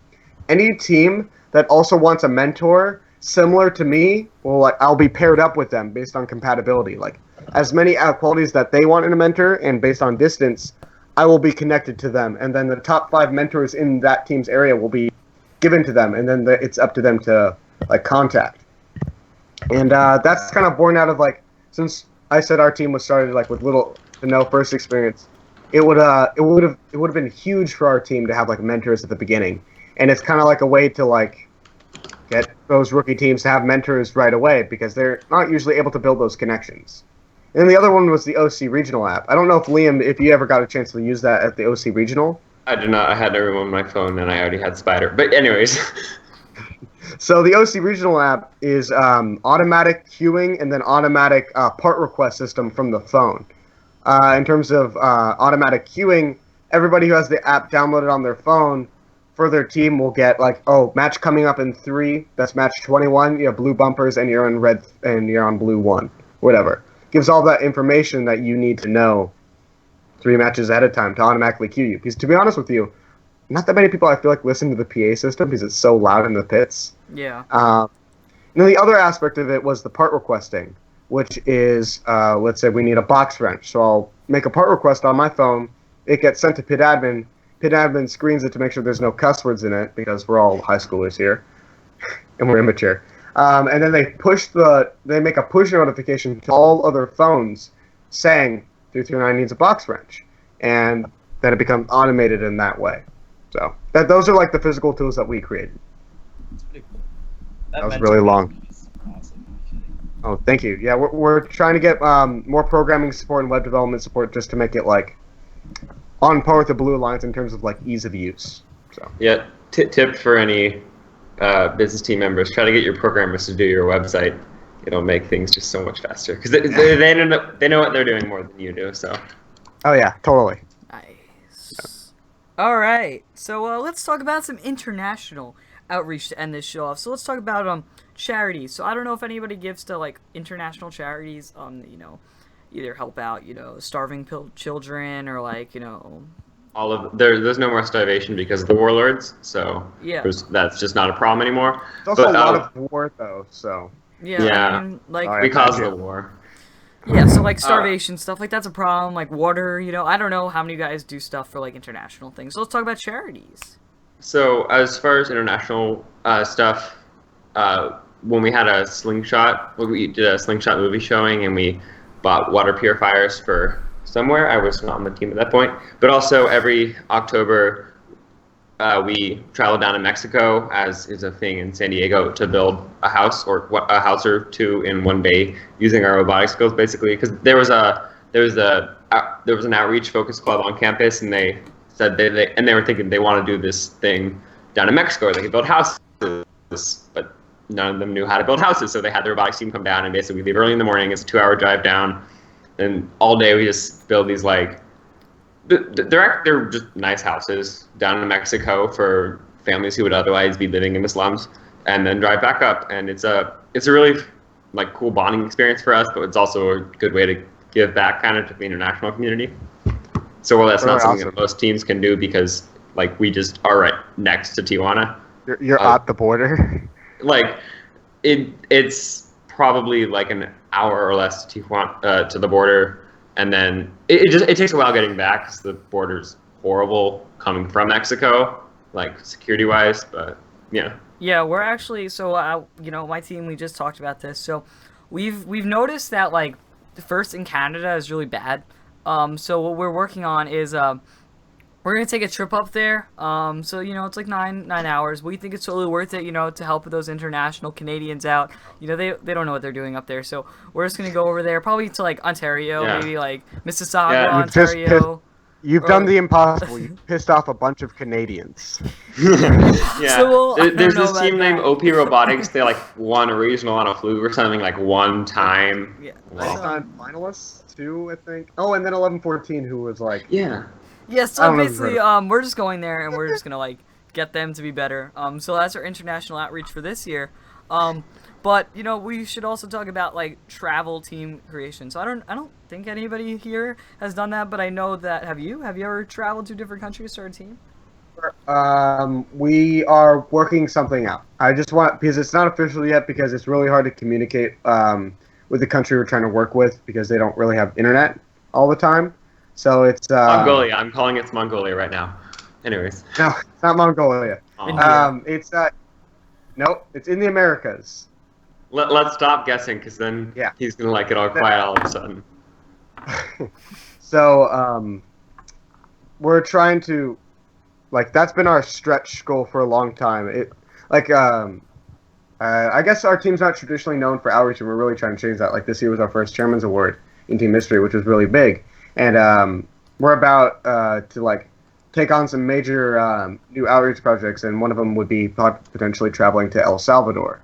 Any team that also wants a mentor similar to me, well, like, I'll be paired up with them based on compatibility. Like as many qualities that they want in a mentor, and based on distance, I will be connected to them. And then the top 5 mentors in that team's area will be given to them, and then it's up to them to like contact. And that's kind of born out of like, since I said our team was started like with little to no first experience, it would have been huge for our team to have like mentors at the beginning, and it's kind of like a way to like get those rookie teams to have mentors right away because they're not usually able to build those connections. And then the other one was the OC Regional app. I don't know if Liam, if you ever got a chance to use that at the OC Regional. I did not. I had everyone on my phone, and I already had Spider. But anyways. So the OC Regional app is automatic queuing and then automatic part request system from the phone. In terms of automatic queuing, everybody who has the app downloaded on their phone for their team will get like, oh, match coming up in 3. That's match 21. You have blue bumpers and you're in red and you're on blue 1. Whatever. Gives all that information that you need to know 3 matches ahead of time to automatically queue you. Because to be honest with you, not that many people I feel like listen to the PA system because it's so loud in the pits. Yeah. The other aspect of it was the part requesting, which is, let's say we need a box wrench. So I'll make a part request on my phone. It gets sent to pit admin. Pit admin screens it to make sure there's no cuss words in it because we're all high schoolers here and we're immature. And then they make a push notification to all other phones saying 339 needs a box wrench, and then it becomes automated in that way. So those are like the physical tools that we created. It's pretty cool. That was really long. Is awesome, actually. Oh, thank you. Yeah, we're trying to get more programming support and web development support just to make it like on par with the Blue Alliance in terms of like ease of use. So Yeah, tip for any business team members: try to get your programmers to do your website. It'll make things just so much faster because they know what they're doing more than you do. So oh yeah, totally. Nice. All right. So let's talk about some international outreach to end this show off. So let's talk about charities. So I don't know if anybody gives to like international charities. Either help out starving children or like all of there's no more starvation because of the warlords. So Yeah. that's just not a problem anymore. It's also But, a lot of war though. So Yeah. Yeah. I mean, like All right. because of gotcha. the war. yeah. So like starvation stuff like that's a problem. Like water. I don't know how many guys do stuff for like international things. So let's talk about charities. So as far as international stuff, when we had a slingshot, we did a slingshot movie showing, and we bought water purifiers for somewhere. I was not on the team at that point, but also every October we travel down to Mexico, as is a thing in San Diego, to build a house or two in one day using our robotic skills, basically. Because there was an outreach focus club on campus, and they said they were thinking they want to do this thing down in Mexico where they could build houses, but none of them knew how to build houses. So they had the robotics team come down, and basically we leave early in the morning. It's a 2-hour drive down, and all day we just build these like they're just nice houses down in Mexico for families who would otherwise be living in the slums, and then drive back up. And it's a really like cool bonding experience for us, but it's also a good way to give back kind of to the international community. So while that's not Really something awesome. that most teams can do because like we just are right next to Tijuana, You're at the border. like it's probably like an hour or less to Tijuana, to the border, and then it takes a while getting back because the border's horrible coming from Mexico, like security wise. But yeah, Yeah, we're actually my team, we just talked about this. So we've noticed that like the first in Canada is really bad. So what we're working on is We're gonna take a trip up there. So it's like nine hours. We think it's totally worth it. To help those international Canadians out. They don't know what they're doing up there. So we're just gonna go over there, probably to like Ontario, Yeah. maybe like Mississauga, Yeah. You've just Ontario. You've Or- done the impossible. You've pissed off a bunch of Canadians. Yeah. So, I don't There's know this about team named that. OP Robotics. They like won a regional on a fluke or something like one time. Yeah. Wow. So- Finalists too, I think. Oh, and then 11-14, who was like, Yeah. Yeah, I so don't know if you've basically, heard we're just going there and we're just gonna like get them to be better. So that's our international outreach for this year. But we should also talk about like travel team creation. So I don't think anybody here has done that, but I know that have you ever traveled to different countries to start a team? we are working something out. I just want, because it's not official yet, because it's really hard to communicate with the country we're trying to work with because they don't really have internet all the time. So it's Mongolia. I'm calling it Mongolia right now. Anyways. No, it's not Mongolia. India. It's nope, it's in the Americas. Let's stop guessing, because then Yeah. he's gonna like it all quiet all of a sudden. So we're trying to, like, that's been our stretch goal for a long time. I guess our team's not traditionally known for outreach, and we're really trying to change that. Like, this year was our first chairman's award in team history, which was really big, and we're about to like take on some major new outreach projects, and one of them would be potentially traveling to El Salvador,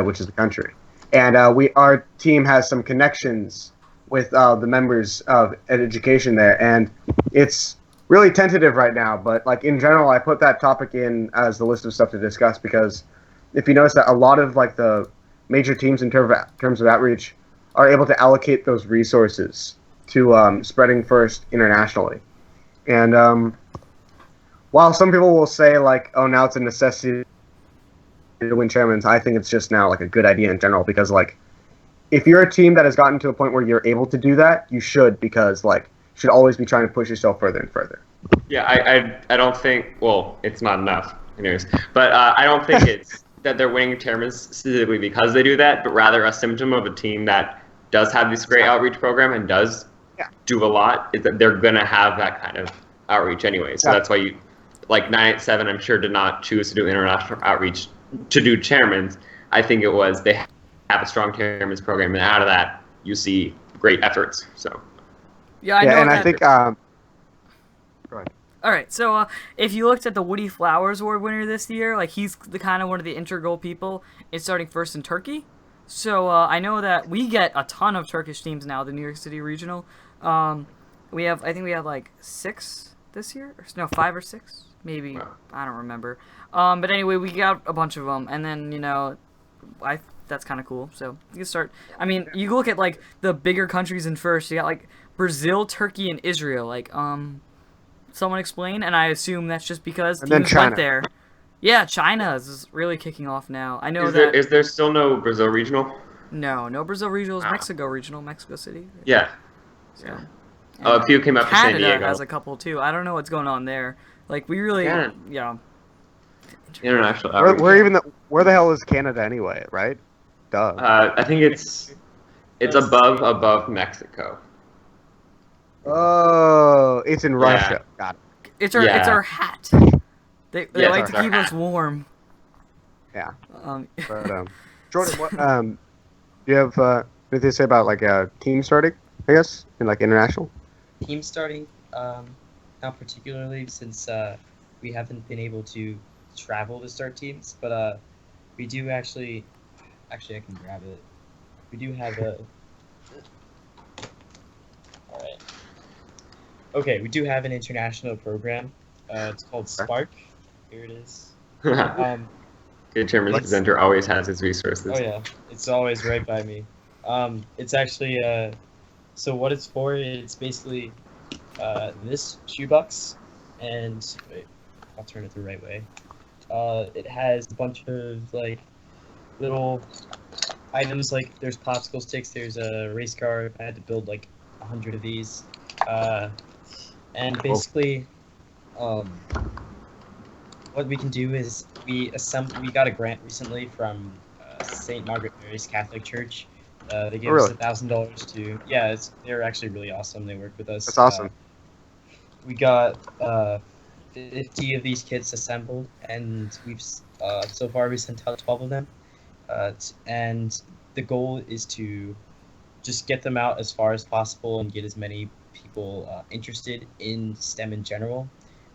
which is the country, and our team has some connections with the members of education there, and it's really tentative right now, but like in general, I put that topic in as the list of stuff to discuss because if you notice that a lot of like the major teams in terms of outreach are able to allocate those resources to spreading first internationally. And while some people will say like, oh, now it's a necessity to win chairmans, I think it's just now like a good idea in general because like if you're a team that has gotten to a point where you're able to do that, you should because like you should always be trying to push yourself further and further. Yeah, I don't think. Well, it's not enough, anyways. But I don't think it's that they're winning chairmans specifically because they do that, but rather a symptom of a team that does have this great outreach program and does do a lot. Is that they're gonna have that kind of outreach anyway. So that's why you, like 987, I'm sure did not choose to do international outreach to do chairmans. I think it was they have a strong chairman's program, and out of that you see great efforts. So. Yeah, I know. And that. I think. Go ahead. All right, so if you looked at the Woody Flowers Award winner this year, like he's the kind of one of the integral people in starting first in Turkey. So I know that we get a ton of Turkish teams now. The New York City regional, I think we have like 6 this year, or no, 5 or 6, maybe. Wow. I don't remember. But anyway, we got a bunch of them, and then that's kind of cool. So you can start. I mean, you look at like the bigger countries in first. You got like Brazil, Turkey, and Israel. Like someone explain, and I assume that's just because And then teams went China. there. Yeah, China is really kicking off now. I know Is there still no Brazil regional? no Brazil regional is Mexico regional, Mexico City. Yeah. So, Yeah. and A few came out to San Canada Diego. has a couple too. I don't know what's going on there. Like we really, Yeah. yeah. International outreach. Where the hell is Canada anyway? Right? Duh. I think it's above Mexico. Oh, it's in Russia. Got it. It's Yeah. our hat. They Yeah, like it's to our keep hat. us warm. Yeah. Um, But Jordan, what do you have anything to say about like a team starting? I guess in like international. Team starting, not particularly since we haven't been able to travel to start teams, but we do actually I can grab it. We do have a. All right. Okay, we do have an international program. It's called Spark. Here it is. Good chairman's Let's- presenter always has his resources. Oh yeah, it's always right by me. It's actually so what it's for, it's basically this shoebox, and wait, I'll turn it the right way. It has a bunch of like little items, like there's popsicle sticks, there's a race car. I had to build like 100 of these, and basically, what we can do is we got a grant recently from St. Margaret Mary's Catholic Church. They gave us Really? $1,000 to they're actually really awesome. They work with us. That's awesome. we got 50 of these kits assembled, and so far we sent out 12 of them. And the goal is to just get them out as far as possible and get as many people interested in STEM in general,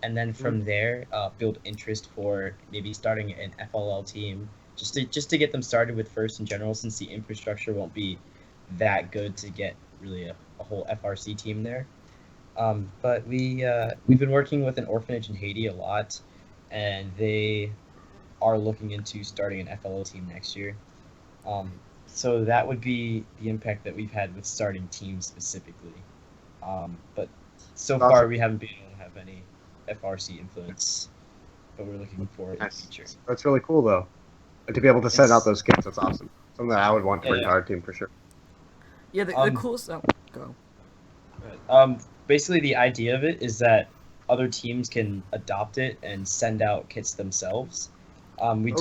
and then from there build interest for maybe starting an FLL team, just to get them started with first in general, since the infrastructure won't be that good to get really a whole FRC team there. But we've been working with an orphanage in Haiti a lot, and they are looking into starting an FLO team next year. So that would be the impact that we've had with starting teams specifically. But so far we haven't been able to have any FRC influence, but we're looking forward in the future. That's really cool though, to be able to send out those kits. That's awesome. Something that I would want to bring to our team for sure. Yeah, the coolest. Oh, go. Basically, the idea of it is that other teams can adopt it and send out kits themselves. We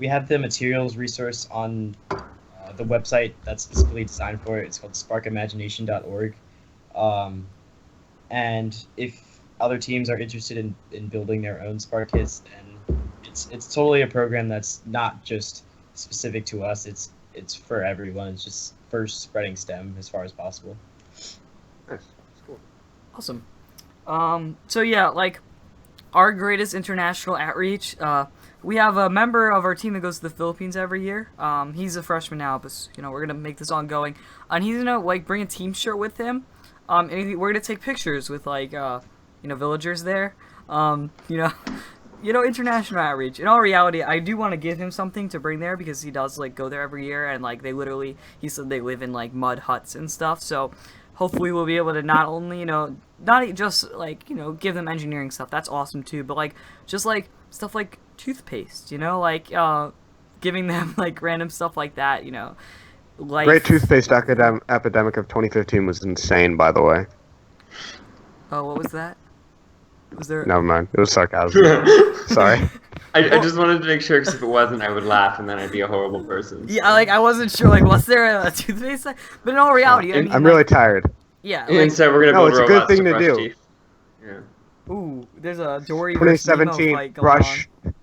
have the materials resource on the website that's specifically designed for it. It's called sparkimagination.org. And if other teams are interested in building their own Spark kits, then it's totally a program that's not just specific to us. It's for everyone. It's just first spreading STEM as far as possible. Nice. That's cool. Awesome. So yeah, like our greatest international outreach. We have a member of our team that goes to the Philippines every year. He's a freshman now, but we're gonna make this ongoing. And he's gonna bring a team shirt with him. And we're gonna take pictures with villagers there. International outreach. In all reality, I do want to give him something to bring there because he does go there every year, and he said they live in mud huts and stuff. So hopefully we'll be able to not only not just give them engineering stuff. That's awesome too, but just stuff like toothpaste. Giving them random stuff like that. Great toothpaste epidemic of 2015 was insane, by the way. Oh, what was that? Was there? Never mind. It was sarcasm. Sorry. I just wanted to make sure, because if it wasn't, I would laugh, and then I'd be a horrible person. Yeah, I wasn't sure. Was there a toothpaste? But in all reality, I mean, I'm really tired. Yeah. Instead, we're gonna build it's a robots good thing to brush do. teeth. Yeah. Ooh, there's a Dory versus Nemo 2017 fight going brush. on.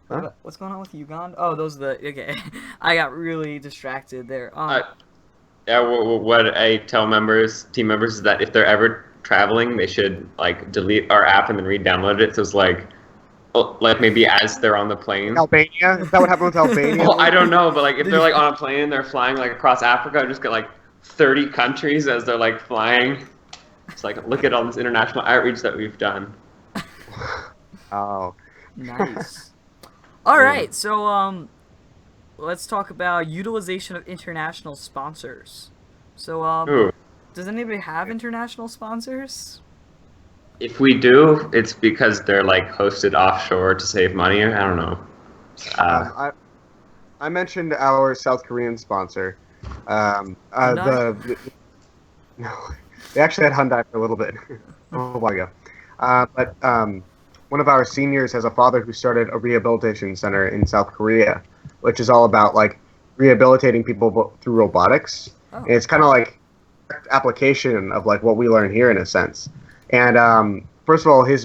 Huh? What's going on with Uganda? Oh, those are the okay. I got really distracted there. Yeah, what I tell team members, is that if they're ever traveling, they should delete our app and then re-download it. So it's maybe as they're on the plane. Albania? Is that what happened with Albania? Well, I don't know, but if they're on a plane and they're flying across Africa, just get 30 countries as they're flying. It's look at all this international outreach that we've done. Oh. Nice. All right, so let's talk about utilization of international sponsors. So does anybody have international sponsors? If we do, it's because they're hosted offshore to save money. I don't know. I mentioned our South Korean sponsor. No, they actually had Hyundai for a little bit, a while ago. But one of our seniors has a father who started a rehabilitation center in South Korea, which is all about rehabilitating people through robotics. Oh. And it's kind of application of what we learn here in a sense. And first of all, his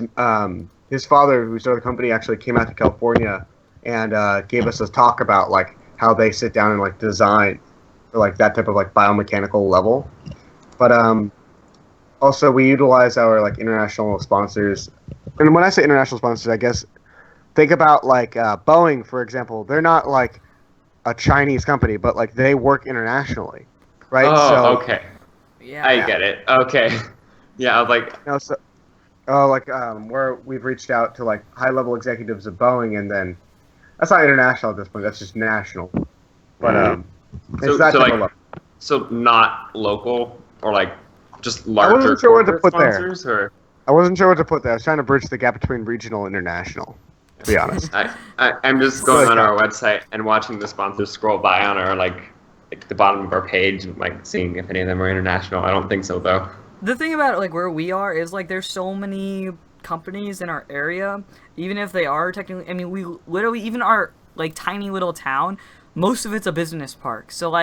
father, who started the company, actually came out to California and gave us a talk about how they sit down and design for that type of biomechanical level. But also we utilize our international sponsors. And when I say international sponsors, I guess think about Boeing, for example. They're not a Chinese company, but they work internationally, right? Oh, okay. Yeah. I get it. Okay. Yeah, I was where we've reached out to high-level executives of Boeing, and then that's not international at this point. That's just national. But it's that type of level. So not local or just larger. I wasn't sure what to put sponsors, there. I wasn't sure what to put there. I was trying to bridge the gap between regional and international, to be honest. I'm just going on our website and watching the sponsors scroll by on our the bottom of our page and seeing if any of them are international. I don't think so though. The thing about where we are is there's so many companies in our area, even if they are technically. I mean, we literally even our tiny little town, most of it's a business park. So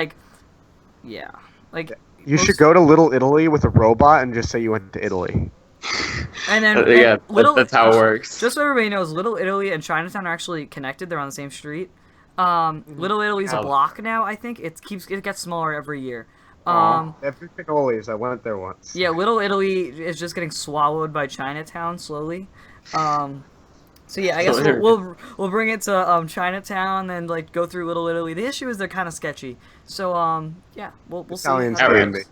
yeah, You should go to Little Italy with a robot and just say you went to Italy. And then Yeah, Little, that's how it works. Just so everybody knows, Little Italy and Chinatown are actually connected. They're on the same street. Little Italy's a Oh. block now, I think. It gets smaller every year. Aw. They have good cannolis. I went there once. Yeah, Little Italy is just getting swallowed by Chinatown slowly. So yeah, I guess we'll bring it to Chinatown and like go through Little Italy. The issue is they're kind of sketchy. So yeah, we'll see. Italians how that can goes. be.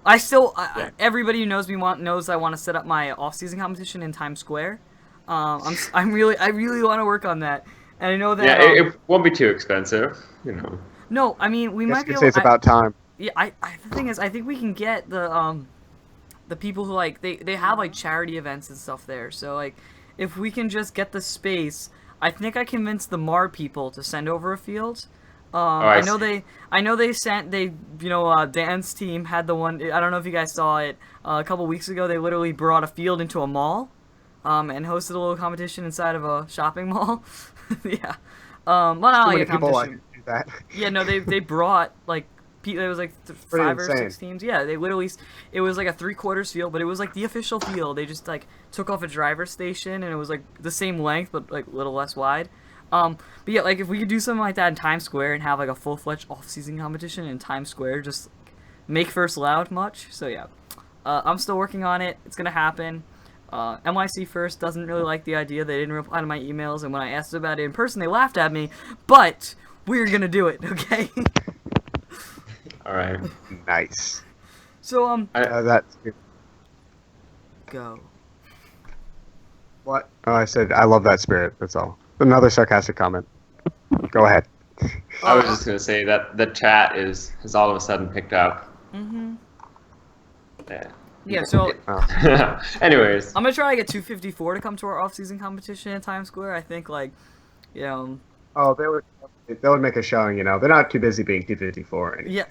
I still Yeah. everybody who knows me knows I want to set up my off-season competition in Times Square. I really want to work on that, and I know that. Yeah, it won't be too expensive, you know. No, I mean we Guess might you be could able. say it's about time. Yeah, the thing is, I think we can get the people who like they have like charity events and stuff there. So like, if we can just get the space, I think I convinced the Mar people to send over a field. I I know they sent Dan's team had the one. I don't know if you guys saw it a couple weeks ago. They literally brought a field into a mall, and hosted a little competition inside of a shopping mall. Yeah, well not Too like many a people competition. do that. Yeah, no, they brought like there was like five or insane. six teams. Yeah, they literally it was like a 3/4 field, but it was like the official field. They just like took off a driver's station, and it was like the same length but like a little less wide. But yeah, like if we could do something like that in Times Square and have like a full-fledged off-season competition in Times Square, just like, make first loud much. So yeah, I'm still working on it. It's gonna happen. NYC First doesn't really like the idea. They didn't reply to my emails, and when I asked about it in person, they laughed at me. But we're gonna do it, okay? All right. Nice. So That's go. what? Oh, I said I love that spirit. That's all. Another sarcastic comment. Go ahead. I was just gonna say that the chat has all of a sudden picked up. Mhm. Yeah. Yeah. So Anyways, I'm gonna try to get 254 to come to our off-season competition in Times Square. I think like, Oh, they would make a showing. You know, they're not too busy being 254. Anyway. yeah.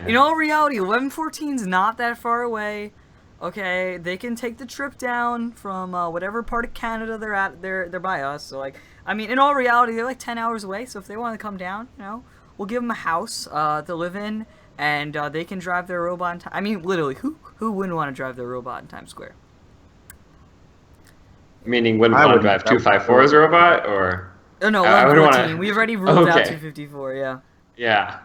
In all reality, 1114's not that far away. Okay, they can take the trip down from whatever part of Canada they're at. They're by us. So like, I mean, in all reality, they're like 10 hours away. So if they want to come down, we'll give them a house to live in, and they can drive their robot. I mean, literally, who wouldn't want to drive their robot in Times Square? meaning wouldn't I want to would- drive 254 as a robot, or Oh no, I wouldn't 1114. wanna- We've already ruled out Okay. 254. Yeah.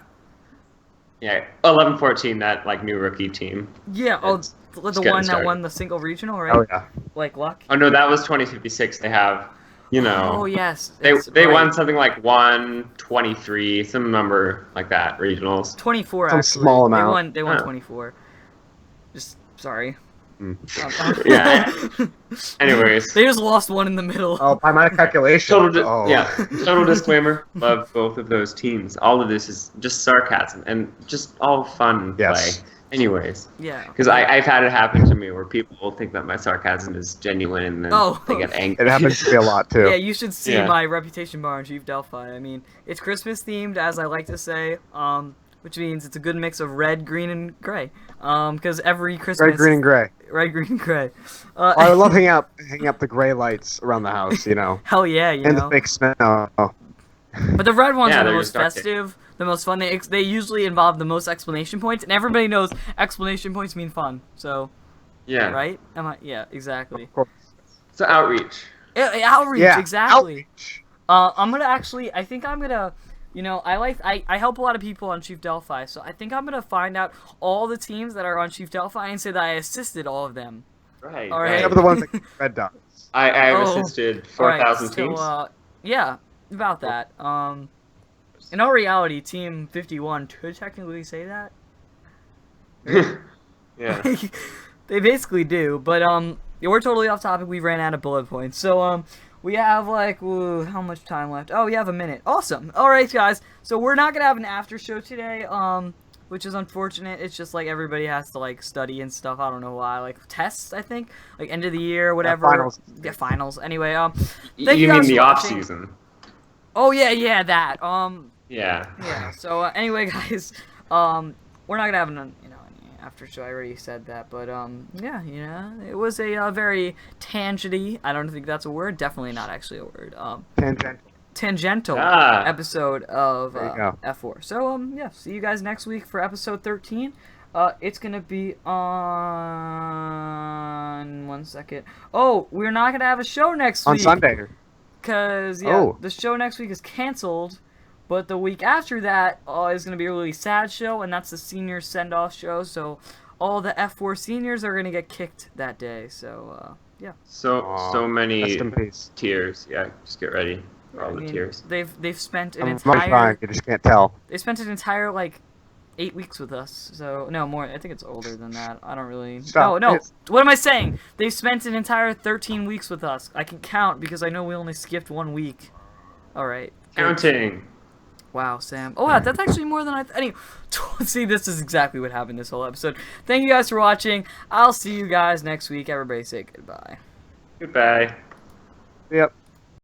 yeah, 11-14, that like new rookie team. Yeah. Oh, It's the getting one that started. won the single regional, right? Oh yeah. Like Luck. Oh no, that was 2056. They have, Oh yes. they that's they right. won something like 123, some number like that, regionals. 24 Some actually. small amount. They won Oh. 24. Just sorry. Mm. Yeah. Anyways, They just lost one in the middle. Oh, by my calculation. total disclaimer. Love both of those teams. All of this is just sarcasm and just all fun Yes. play. Anyways, Yeah. because I've had it happen to me where people think that my sarcasm is genuine and then Oh. they get angry. It happens to be a lot too. Yeah, you should see Yeah. my reputation bar in Chief Delphi. I mean, it's Christmas themed, as I like to say, which means it's a good mix of red, green, and gray. Because every Christmas, Red, green, and gray. red, green, and gray. Oh, I love hanging up the gray lights around the house. You know, Hell yeah, you and know. the fake snow. But the red ones Yeah, are the they're most just dark. festive, the most fun. They usually involve the most explanation points, and everybody knows explanation points mean fun. So, Yeah. right? Yeah, exactly. Of course. So outreach. Outreach, Yeah. exactly. Outreach. I'm gonna actually. I think I'm gonna. I help a lot of people on Chief Delphi, so I think I'm gonna find out all the teams that are on Chief Delphi and say that I assisted all of them. Right. All right. Except for the ones that get red dots. I have Oh. assisted All right, 4,000 so, teams. yeah, about that. In all reality, Team 51 could technically say that. Yeah. They basically do, but yeah, we're totally off topic. We ran out of bullet points, so we have like how much time left? Oh, we have a minute. Awesome. All right, guys. So we're not gonna have an after show today, which is unfortunate. It's just like everybody has to like study and stuff. I don't know why. Like tests, I think, like end of the year, whatever. finals. Yeah, finals. Anyway, thank You you mean guys the for off watching. season? Oh yeah, that. Yeah. Yeah. So anyway, guys, we're not gonna have any after show. I already said that, but yeah, it was a very tangenty. I don't think that's a word. Definitely not actually a word. Tangential Ah. episode of There you go. F4. So yeah, see you guys next week for episode 13. It's gonna be on 1 second. Oh, we're not gonna have a show next On week. Sunday. Cause Oh. the show next week is canceled, but the week after that is gonna be a really sad show, and that's the senior send-off show. So all the F4 seniors are gonna get kicked that day. So yeah. So Aw, many rest in peace. tears. Yeah, just get ready for all I the mean, tears. they've spent an I'm entire fine. You just can't tell. they spent an entire like 8 weeks with us. So no more. I think it's older than that. I don't really. Stop. No. It's- What am I saying? They've spent an entire 13 weeks with us. I can count because I know we only skipped 1 week. All right. Good. Counting. Wow, Sam. Oh, wow, that's actually more than I. Anyway, see, this is exactly what happened this whole episode. Thank you guys for watching. I'll see you guys next week. Everybody say goodbye. Goodbye. Yep.